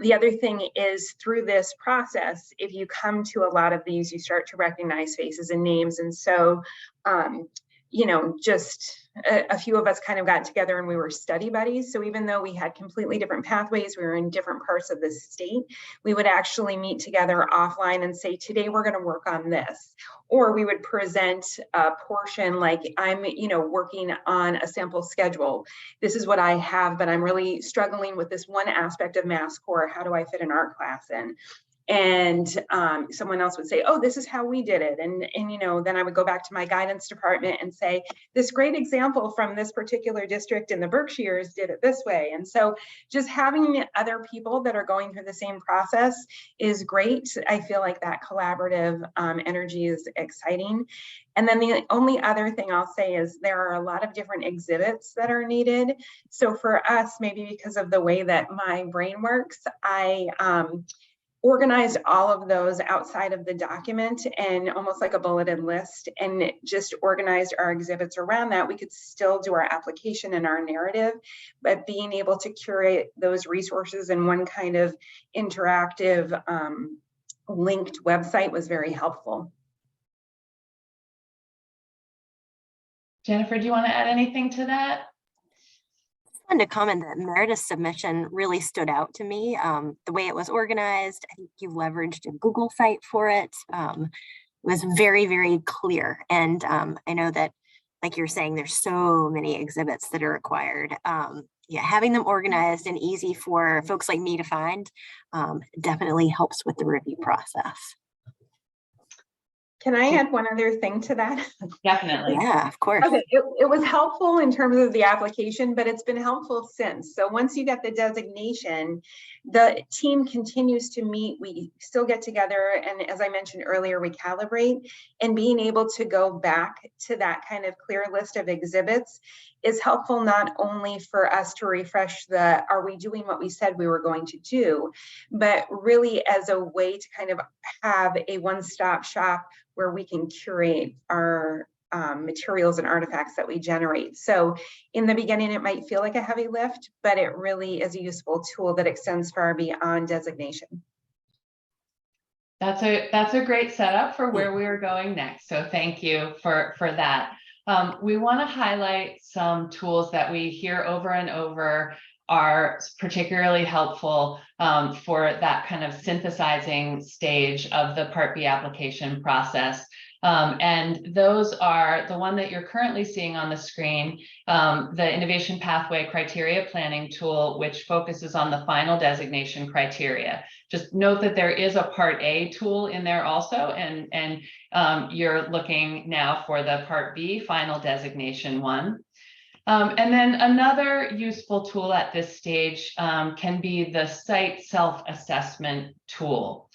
The other thing is through this process, if you come to a lot of these, you start to recognize faces and names, and so you know, just a few of us kind of got together and we were study buddies. So even though we had completely different pathways, we were in different parts of the state, we would actually meet together offline and say, today we're going to work on this. Or we would present a portion like, I'm, you know, working on a sample schedule. This is what I have, but I'm really struggling with this one aspect of Mass Core. How do I fit an art class in? And someone else would say, oh, this is how we did it. And, you know, then I would go back to my guidance department and say, this great example from this particular district in the Berkshires did it this way. And so just having other people that are going through the same process is great. I feel like that collaborative energy is exciting. And then the only other thing I'll say is there are a lot of different exhibits that are needed. So for us, maybe because of the way that my brain works, I organized all of those outside of the document and almost like a bulleted list, and just organized our exhibits around that. We could still do our application and our narrative, but being able to curate those resources in one kind of interactive linked website was very helpful. Jennifer, do you want to add anything to that? I wanted to comment that Meredith's submission really stood out to me. The way it was organized, I think you leveraged a Google site for it. It was very, very clear. And I know that, like you're saying, there's so many exhibits that are required. Yeah, having them organized and easy for folks like me to find definitely helps with the review process. Can I add one other thing to that? Definitely. Yeah, of course. Okay, it was helpful in terms of the application, but it's been helpful since. So once you get the designation, the team continues to meet. We still get together, and as I mentioned earlier, we calibrate, and being able to go back to that kind of clear list of exhibits is helpful, not only for us to refresh the, are we doing what we said we were going to do, but really as a way to kind of have a one-stop shop where we can curate our materials and artifacts that we generate. So in the beginning, it might feel like a heavy lift, but it really is a useful tool that extends far beyond designation. That's a great setup for where we are going next. So thank you for that. We want to highlight some tools that we hear over and over are particularly helpful for that kind of synthesizing stage of the Part B application process. And those are the one that you're currently seeing on the screen, the Innovation Pathway Criteria Planning Tool, which focuses on the final designation criteria. Just note that there is a Part A tool in there also, and you're looking now for the Part B final designation one. And then another useful tool at this stage can be the site self-assessment tool.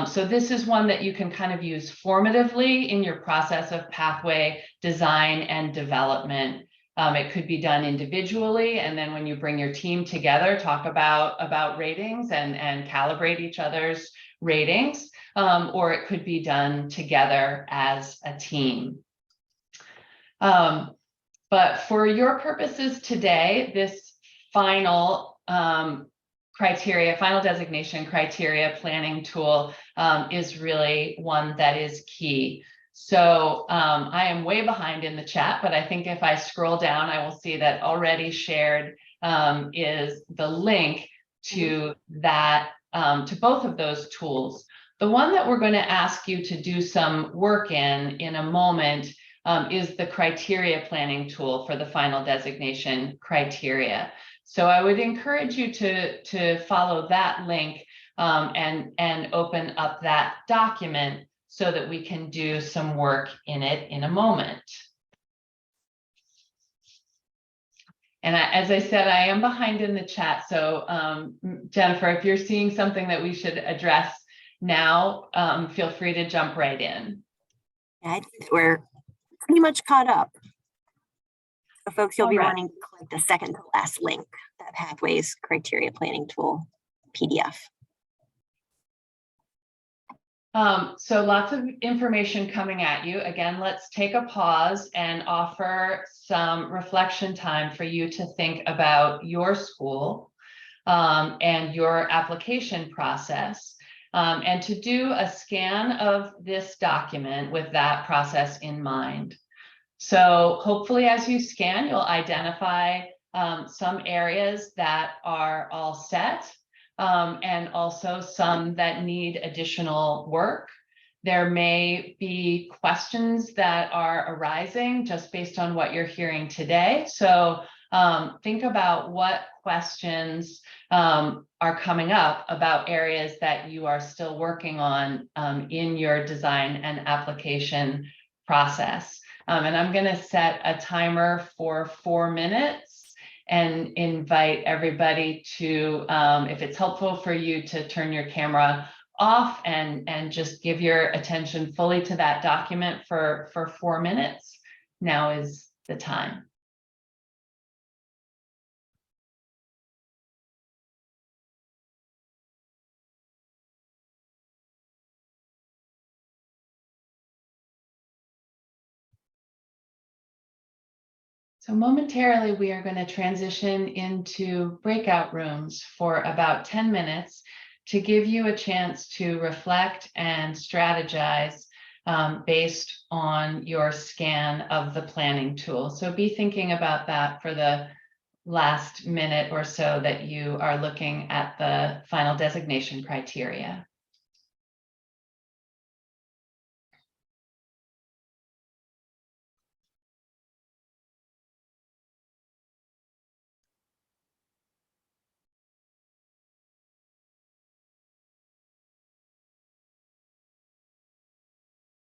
So this is one that you can kind of use formatively in your process of pathway design and development. It could be done individually, and then when you bring your team together, talk about ratings and calibrate each other's ratings, or it could be done together as a team. But for your purposes today, this final final designation criteria planning tool is really one that is key. So I am way behind in the chat, but I think if I scroll down, I will see that already shared is the link to that, to both of those tools. The one that we're going to ask you to do some work in a moment is the criteria planning tool for the final designation criteria. So I would encourage you to follow that link and open up that document so that we can do some work in it in a moment. And as I said, I am behind in the chat. So Jennifer, if you're seeing something that we should address now, feel free to jump right in. I think we're pretty much caught up. So folks, you'll be wanting to click the second to last link, that Pathways Criteria Planning Tool PDF. So lots of information coming at you. Again, let's take a pause and offer some reflection time for you to think about your school and your application process, and to do a scan of this document with that process in mind. So hopefully as you scan, you'll identify some areas that are all set, and also some that need additional work. There may be questions that are arising just based on what you're hearing today. So think about what questions are coming up about areas that you are still working on in your design and application process. And I'm going to set a timer for 4 minutes and invite everybody to, if it's helpful for you, to turn your camera off and just give your attention fully to that document for 4 minutes. Now is the time. So momentarily, we are going to transition into breakout rooms for about 10 minutes to give you a chance to reflect and strategize based on your scan of the planning tool. So be thinking about that for the last minute or so that you are looking at the final designation criteria.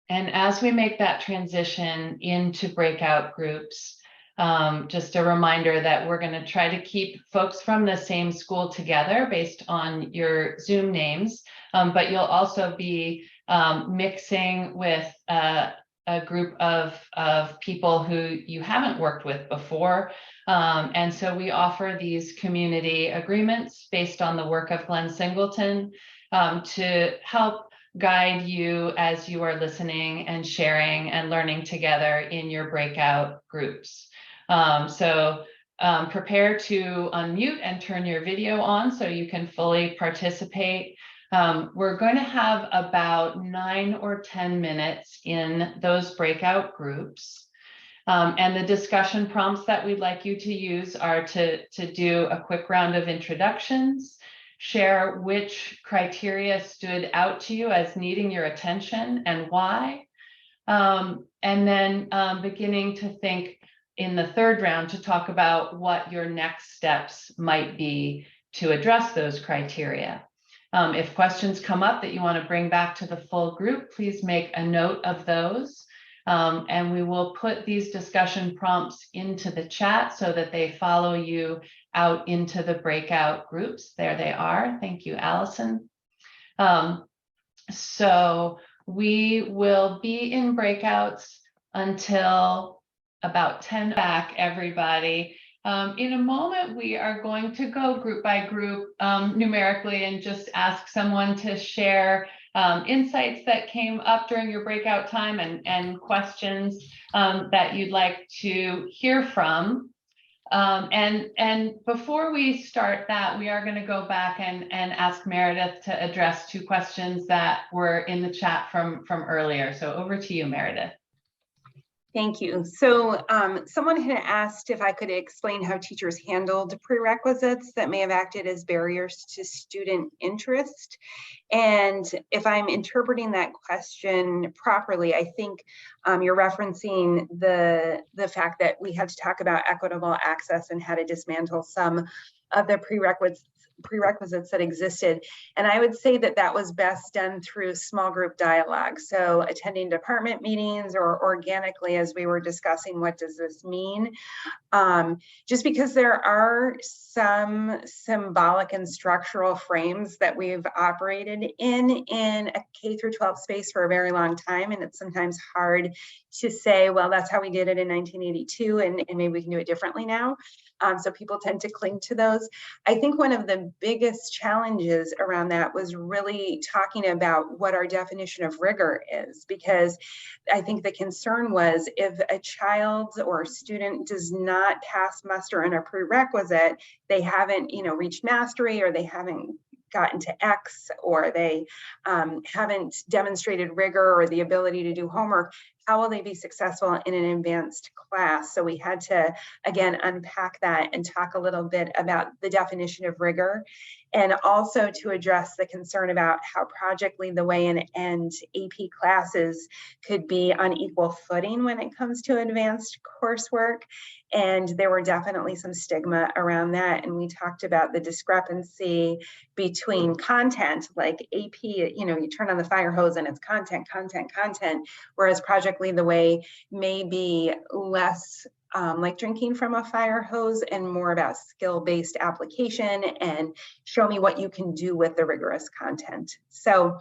And as we make that transition into breakout groups, just a reminder that we're going to try to keep folks from the same school together based on your Zoom names, but you'll also be mixing with a group of people who you haven't worked with before. And so we offer these community agreements based on the work of Glenn Singleton to help guide you as you are listening and sharing and learning together in your breakout groups. Prepare to unmute and turn your video on so you can fully participate. We're going to have about 9 or 10 minutes in those breakout groups. And the discussion prompts that we'd like you to use are to do a quick round of introductions, share which criteria stood out to you as needing your attention and why, and then beginning to think in the third round to talk about what your next steps might be to address those criteria. If questions come up that you want to bring back to the full group, please make a note of those. And we will put these discussion prompts into the chat so that they follow you out into the breakout groups. There they are. Thank you, Allison. So we will be in breakouts until about 10 back, everybody. In a moment, we are going to go group by group numerically and just ask someone to share insights that came up during your breakout time and questions that you'd like to hear from. And before we start that, we are going to go back and ask Meredith to address 2 questions that were in the chat from earlier. So over to you, Meredith. Thank you. So someone had asked if I could explain how teachers handled prerequisites that may have acted as barriers to student interest. And if I'm interpreting that question properly, I think you're referencing the fact that we had to talk about equitable access and how to dismantle some of the prerequisites that existed. And I would say that that was best done through small group dialogue. So attending department meetings or organically as we were discussing, what does this mean? Just because there are some symbolic and structural frames that we've operated in a K through 12 space for a very long time. And it's sometimes hard to say, well, that's how we did it in 1982 and maybe we can do it differently now. So people tend to cling to those. I think one of the biggest challenges around that was really talking about what our definition of rigor is, because I think the concern was if a child or student does not pass muster on a prerequisite, they haven't, reached mastery or they haven't gotten to X, or they haven't demonstrated rigor or the ability to do homework, how will they be successful in an advanced class? So we had to, again, unpack that and talk a little bit about the definition of rigor, and also to address the concern about how Project Lead the Way and AP classes could be on equal footing when it comes to advanced coursework. And there were definitely some stigma around that. And we talked about the discrepancy between content, like AP, you turn on the fire hose and it's content, whereas Project Lead the Way may be less like drinking from a fire hose and more about skill-based application and show me what you can do with the rigorous content. So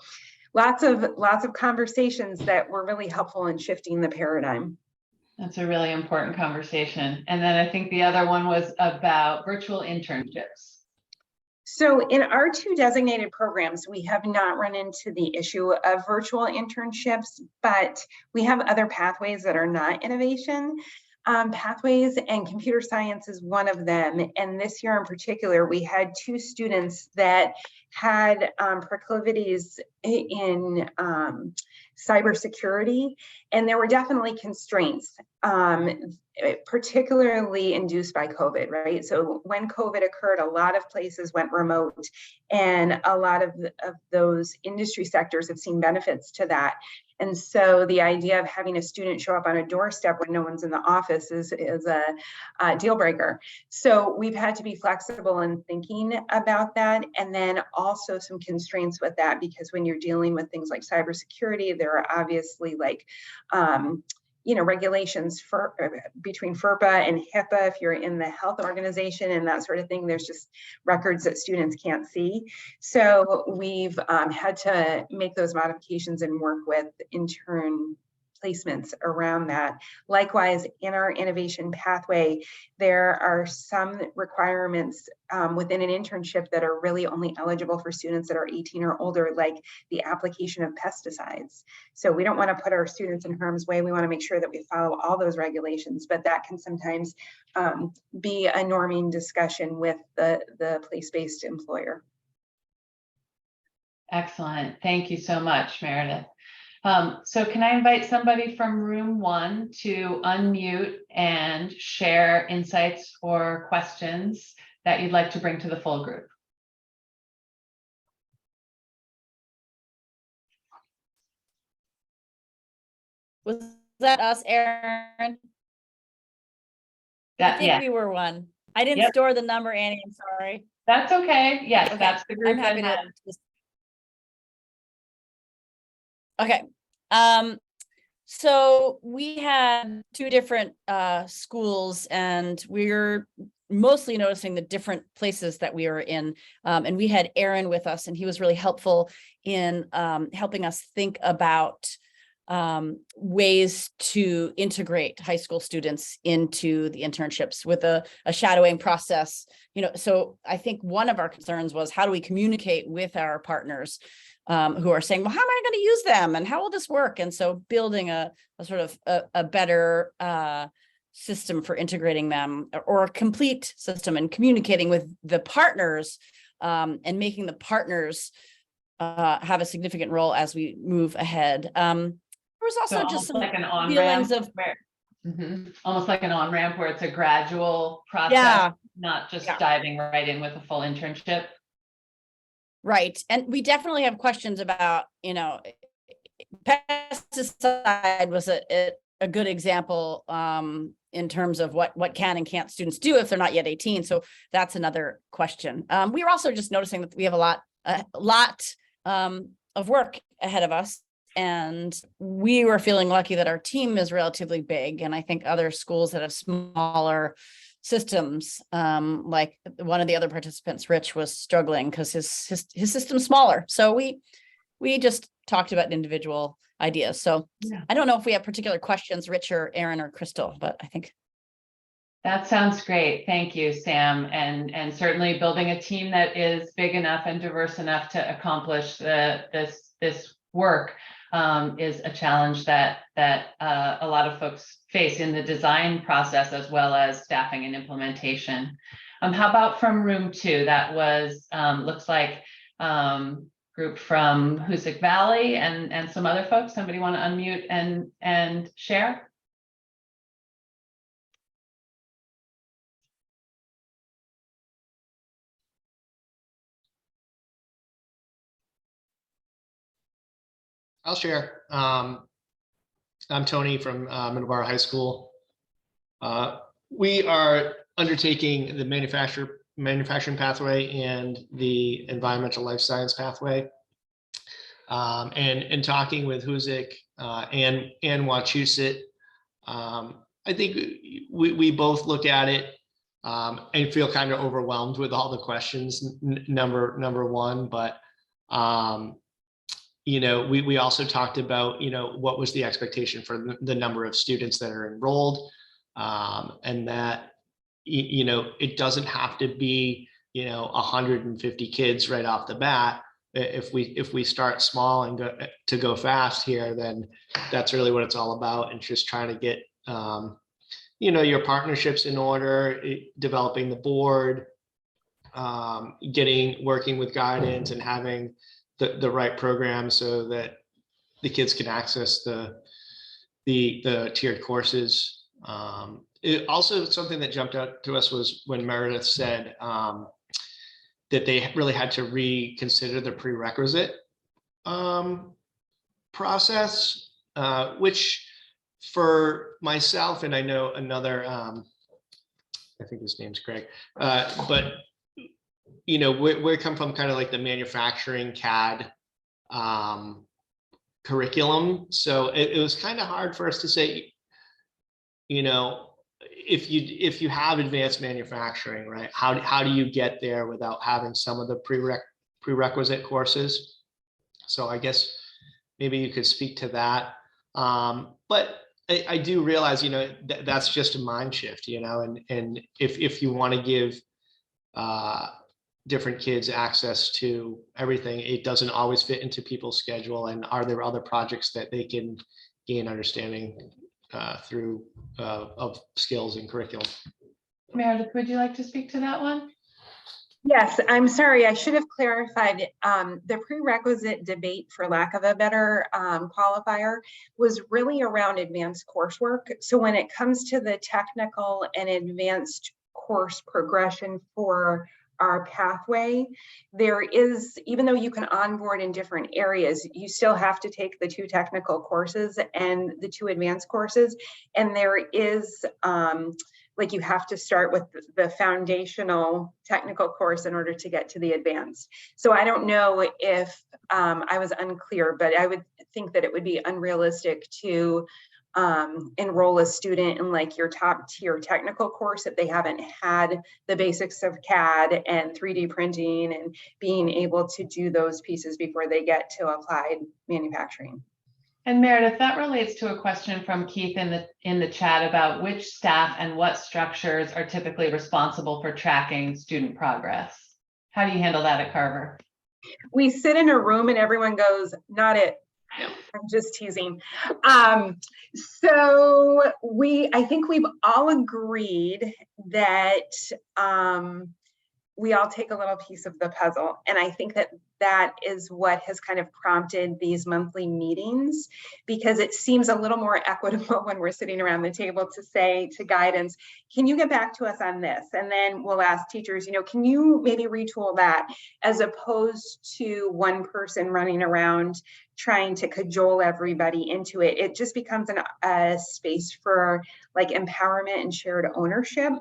lots of conversations that were really helpful in shifting the paradigm. That's a really important conversation. And then I think the other one was about virtual internships. So in our 2 designated programs, we have not run into the issue of virtual internships, but we have other pathways that are not innovation pathways, and computer science is one of them. And this year in particular, we had 2 students that had proclivities in cybersecurity, and there were definitely constraints, particularly induced by COVID, right? So when COVID occurred, a lot of places went remote, and a lot of those industry sectors have seen benefits to that. And so the idea of having a student show up on a doorstep when no one's in the office is a deal breaker. So we've had to be flexible in thinking about that. And then also some constraints with that, because when you're dealing with things like cybersecurity, there are obviously like, regulations for between FERPA and HIPAA if you're in the health organization and that sort of thing. There's just records that students can't see. So we've had to make those modifications and work with intern placements around that. Likewise, in our innovation pathway, there are some requirements within an internship that are really only eligible for students that are 18 or older, like the application of pesticides. So we don't want to put our students in harm's way. We want to make sure that we follow all those regulations, but that can sometimes be a norming discussion with the place-based employer. Excellent. Thank you so much, Meredith. So can I invite somebody from room 1 to unmute and share insights or questions that you'd like to bring to the full group? Was that us, Erin? I think we were one. I didn't store the number, Annie, I'm sorry. That's okay. Yes, Okay. that's the group. I'm happy that to just... Okay. So we had 2 different schools, and we're mostly noticing the different places that we were in. And we had Aaron with us, and he was really helpful in helping us think about ways to integrate high school students into the internships with a shadowing process. So I think one of our concerns was, how do we communicate with our partners who are saying, well, how am I going to use them and how will this work? And so building a sort of a better system for integrating them, or a complete system, and communicating with the partners and making the partners have a significant role as we move ahead. There was also just some like an feelings of almost like an on-ramp where it's a gradual process, not just diving right in with a full internship. Right. And we definitely have questions about, pesticide was a good example in terms of what can and can't students do if they're not yet 18. So that's another question. We were also just noticing that we have a lot of work ahead of us. And we were feeling lucky that our team is relatively big. And I think other schools that have smaller systems, like one of the other participants, Rich, was struggling because his system's smaller. So we just talked about individual ideas. So I don't know if we have particular questions, Rich or Aaron or Crystal, but I think. That sounds great. Thank you, Sam. And certainly building a team that is big enough and diverse enough to accomplish this work is a challenge that a lot of folks face in the design process, as well as staffing and implementation. How about from room 2? That was looks like group from Hoosick Valley and some other folks. Somebody want to unmute and share? I'll share. I'm Tony from Middleborough High School. We are undertaking the manufacturing pathway and the environmental life science pathway. And talking with Hoosick and Wachusett, I think we both look at it and feel kind of overwhelmed with all the questions, number one, but you know, we also talked about, you know, what was the expectation for the number of students that are enrolled, and that, you know, it doesn't have to be, you know, 150 kids right off the bat. If we start small and go fast here, then that's really what it's all about, and just trying to get, you know, your partnerships in order, developing the board, working with guidance, and having the right program so that the kids can access the tiered courses. It also, something that jumped out to us was when Meredith said that they really had to reconsider the prerequisite process, which for myself, and I know another, I think his name's Greg, but you know, we come from kind of like the manufacturing CAD curriculum. So it was kind of hard for us to say, you know, if you have advanced manufacturing, right, how do you get there without having some of the prerequisite courses? So I guess maybe you could speak to that. But I do realize, you know, that's just a mind shift, you know, and if you want to give different kids access to everything, it doesn't always fit into people's schedule. And are there other projects that they can gain understanding through of skills and curriculum? Meredith, would you like to speak to that one? Yes, I'm sorry, I should have clarified. The prerequisite debate, for lack of a better qualifier, was really around advanced coursework. So when it comes to the technical and advanced course progression for our pathway, there is, even though you can onboard in different areas, you still have to take the 2 technical courses and the 2 advanced courses. And there is, like, you have to start with the foundational technical course in order to get to the advanced. So I don't know if I was unclear, but I would think that it would be unrealistic to enroll a student in like your top tier technical course if they haven't had the basics of CAD and 3D printing and being able to do those pieces before they get to applied manufacturing. And Meredith, that relates to a question from Keith in the chat about which staff and what structures are typically responsible for tracking student progress. How do you handle that at Carver? We sit in a room and everyone goes, not it. No, I'm just teasing. So I think we've all agreed that we all take a little piece of the puzzle. And I think that is what has kind of prompted these monthly meetings, because it seems a little more equitable when we're sitting around the table to say to guidance, can you get back to us on this? And then we'll ask teachers, you know, can you maybe retool that, as opposed to one person running around trying to cajole everybody into it. It just becomes a space for like empowerment and shared ownership.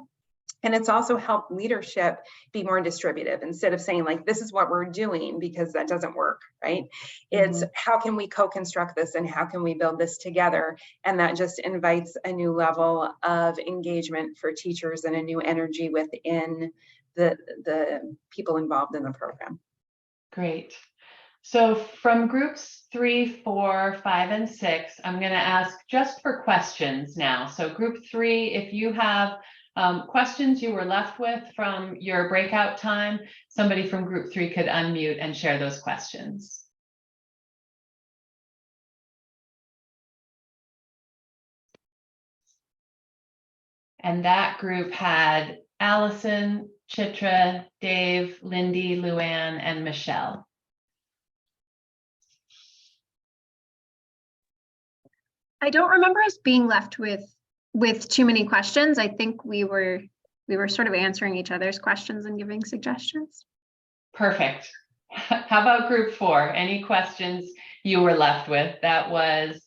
And it's also helped leadership be more distributive, instead of saying like, this is what we're doing, because that doesn't work, right? It's how can we co-construct this and how can we build this together? And that just invites a new level of engagement for teachers and a new energy within the people involved in the program. Great. So from groups 3, 4, 5, and 6, I'm going to ask just for questions now. So group 3, if you have questions you were left with from your breakout time, somebody from group 3 could unmute and share those questions. And that group had Allison, Chitra, Dave, Lindy, Luann, and Michelle. I don't remember us being left with too many questions. I think we were sort of answering each other's questions and giving suggestions. Perfect. How about group 4? Any questions you were left with? That was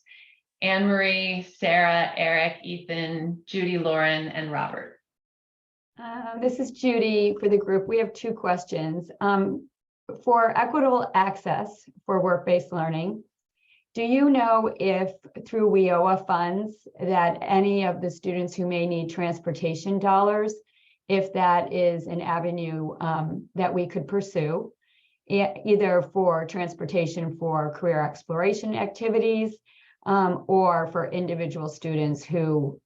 Anne Marie, Sarah, Eric, Ethan, Judy, Lauren, and Robert. This is Judy for the group. We have 2 questions. For equitable access for work-based learning, do you know if through WIOA funds that any of the students who may need transportation dollars, if that is an avenue that we could pursue, either for transportation for career exploration activities or for individual students who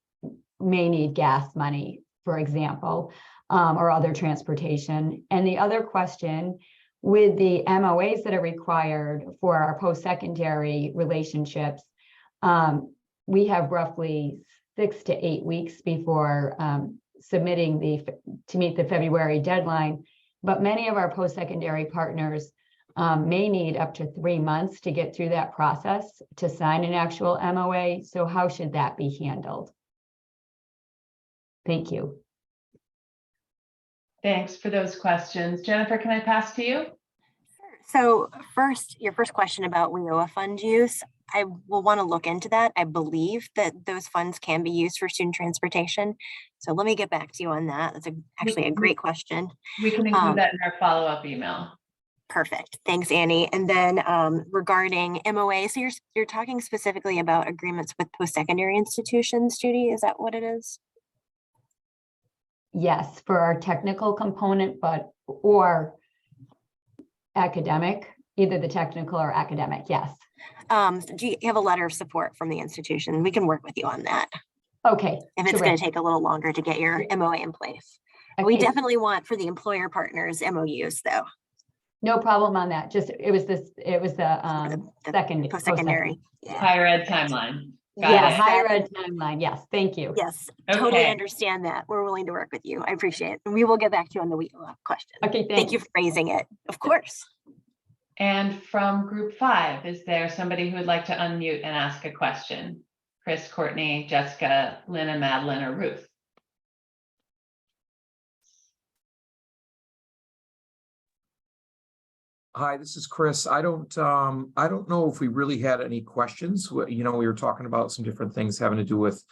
may need gas money, for example, or other transportation? And the other question, with the MOAs that are required for our post-secondary relationships, we have roughly 6 to 8 weeks before submitting to meet the February deadline. But many of our post-secondary partners may need up to 3 months to get through that process to sign an actual MOA. So how should that be handled? Thank you. Thanks for those questions. Jennifer, can I pass to you? So first, your first question about WIOA fund use, I will want to look into that. I believe that those funds can be used for student transportation. So let me get back to you on that. That's actually a great question. We can include that in our follow-up email. Perfect. Thanks, Annie. And then regarding MOA, so you're talking specifically about agreements with post-secondary institutions, Judy, is that what it is? Yes, for our technical component, or academic, either the technical or academic, yes. Do you have a letter of support from the institution? We can work with you on that. Okay. If it's going to take a little longer to get your MOA in place. We definitely want for the employer partners MOUs though. No problem on that. Just, it was the second post-secondary. Yeah. Higher ed timeline. Got Yeah, it. higher ed timeline. Yes, thank you. Yes, totally Okay. understand that. We're willing to work with you. I appreciate it. And we will get back to you on the WIOA question. Okay, Thank you for raising it. Of course. And from group 5, is there somebody who would like to unmute and ask a question? Chris, Courtney, Jessica, Lynn, Madeline, or Ruth? Hi, this is Chris. I don't know if we really had any questions. We were talking about some different things having to do with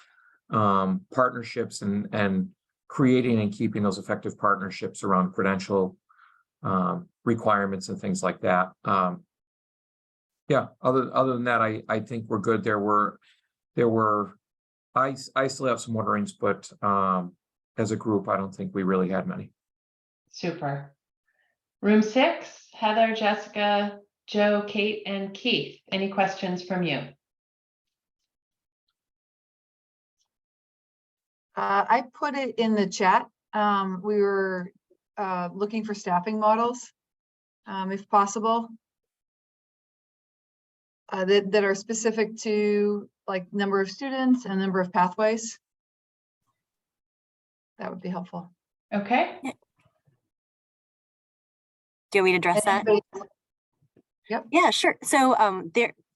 partnerships and creating and keeping those effective partnerships around credential requirements and things like that. Yeah, other than that, I think we're good. I still have some wonderings, but as a group, I don't think we really had many. Super. Room 6, Heather, Jessica, Joe, Kate, and Keith. Any questions from you? I put it in the chat. We were looking for staffing models, if possible, that are specific to like number of students and number of pathways. That would be helpful. Okay. Do you want me to address that? Yep. Yeah, sure. So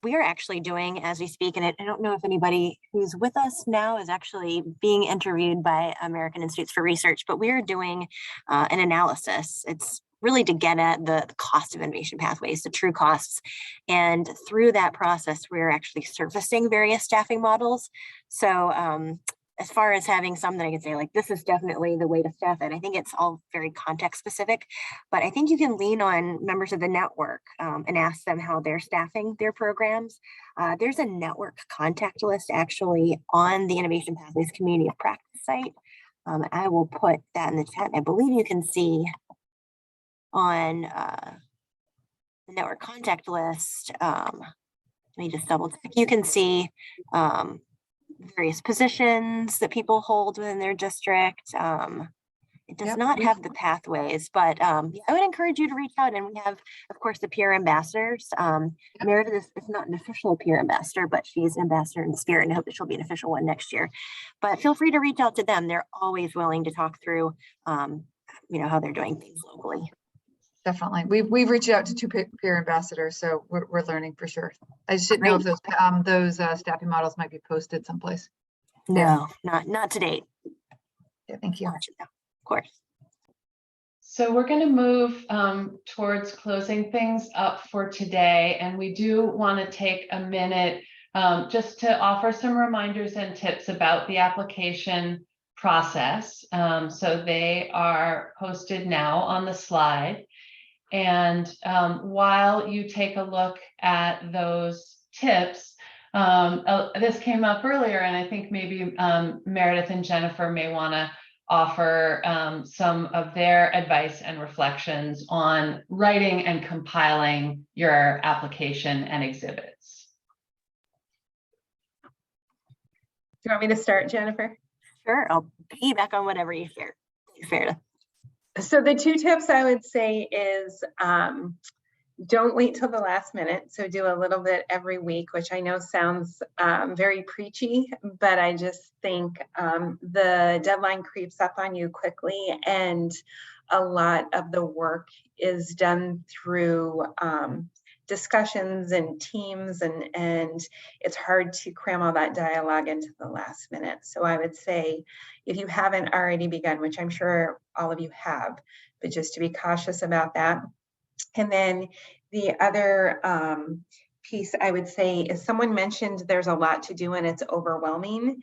we are actually doing as we speak, and I don't know if anybody who's with us now is actually being interviewed by American Institutes for Research, but we are doing an analysis. It's really to get at the cost of innovation pathways, the true costs. And through that process, we're actually surfacing various staffing models. So as far as having some that I can say, like, this is definitely the way to staff it, I think it's all very context specific, but I think you can lean on members of the network and ask them how they're staffing their programs. There's a network contact list actually on the Innovation Pathways Community of Practice site. I will put that in the chat. I believe you can see on the network contact list. Let me just double check. You can see various positions that people hold within their district. It does not have the pathways, but yeah, I would encourage you to reach out. And we have, of course, the peer ambassadors. Meredith is not an official peer ambassador, but she's an ambassador in spirit, and I hope that she'll be an official one next year. But feel free to reach out to them. They're always willing to talk through, how they're doing things locally. definitely. We've reached out to two peer ambassadors, so we're learning for sure. I just didn't know if those staffing models might be posted someplace. No, not to date. Yeah, thank you. Of course. So we're going to move towards closing things up for today, and we do want to take a minute just to offer some reminders and tips about the application process. So they are posted now on the slide. And while you take a look at those tips, this came up earlier, and I think maybe Meredith and Jennifer may want to offer some of their advice and reflections on writing and compiling your application and exhibits. Do you want me to start, Jennifer? Sure, I'll piggyback on whatever you share. So the two tips I would say is don't wait till the last minute. So do a little bit every week, which I know sounds very preachy, but I just think the deadline creeps up on you quickly, and a lot of the work is done through discussions and teams, and it's hard to cram all that dialogue into the last minute. So I would say, if you haven't already begun, which I'm sure all of you have, but just to be cautious about that. And then the other piece I would say is, someone mentioned there's a lot to do and it's overwhelming.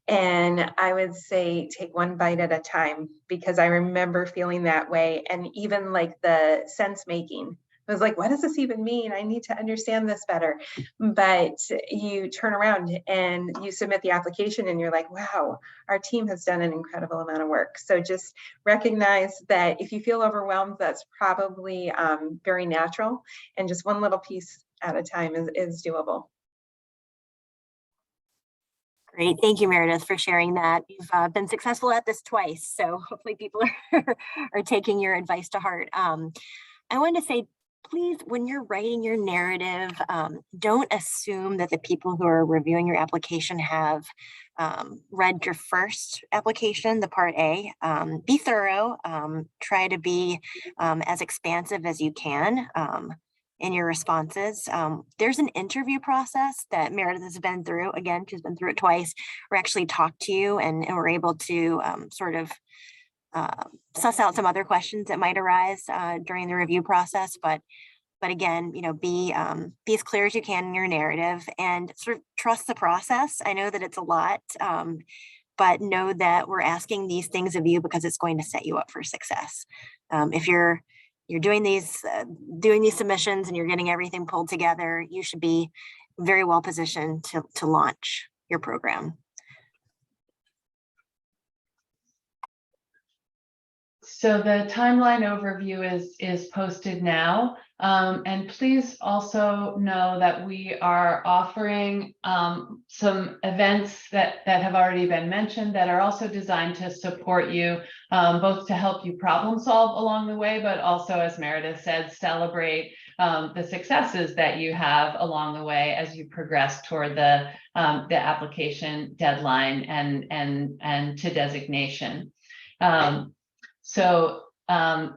And I would say take one bite at a time, because I remember feeling that way. And even like the sense making, I was like, what does this even mean? I need to understand this better. But you turn around and you submit the application and you're like, wow, our team has done an incredible amount of work. So just recognize that if you feel overwhelmed, that's probably very natural. And just one little piece at a time is doable. Great. Thank you, Meredith, for sharing that. You've been successful at this twice, so hopefully people are taking your advice to heart. I wanted to say, please, when you're writing your narrative, don't assume that the people who are reviewing your application have read your first application, the Part A. Be thorough. Try to be as expansive as you can in your responses. There's an interview process that Meredith has been through. Again, she's been through it twice. We actually talked to you and we're able to sort of suss out some other questions that might arise during the review process. But again, be as clear as you can in your narrative and sort of trust the process. I know that it's a lot, but know that we're asking these things of you because it's going to set you up for success. If you're doing these submissions and you're getting everything pulled together, you should be very well positioned to launch your program. So the timeline overview is posted now. And please also know that we are offering some events that have already been mentioned that are also designed to support you, both to help you problem solve along the way, but also, as Meredith said, celebrate the successes that you have along the way as you progress toward the application deadline and to designation. So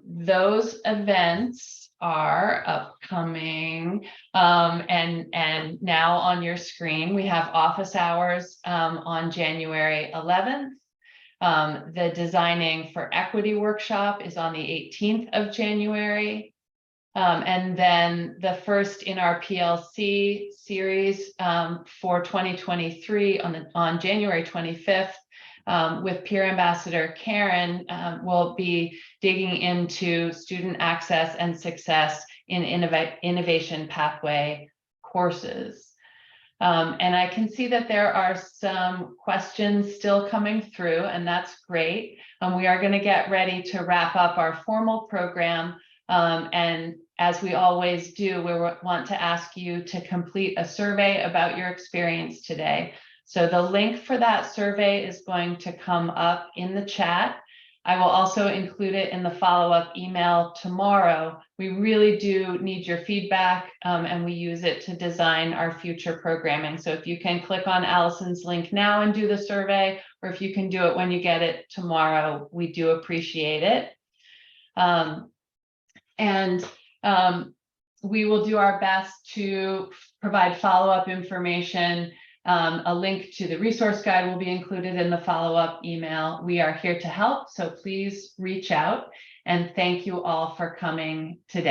those events are upcoming, and now on your screen, we have office hours on January 11th. The Designing for Equity workshop is on the 18th of January. And then the first in our PLC series for 2023 on January 25th. With Peer Ambassador Karen, we'll be digging into student access and success in innovation pathway courses. And I can see that there are some questions still coming through, and that's great. We are going to get ready to wrap up our formal program. And as we always do, we want to ask you to complete a survey about your experience today. So the link for that survey is going to come up in the chat. I will also include it in the follow-up email tomorrow. We really do need your feedback, and we use it to design our future programming. So if you can click on Allison's link now and do the survey, or if you can do it when you get it tomorrow, we do appreciate it. And we will do our best to provide follow-up information. A link to the resource guide will be included in the follow-up email. We are here to help, so please reach out. And thank you all for coming today.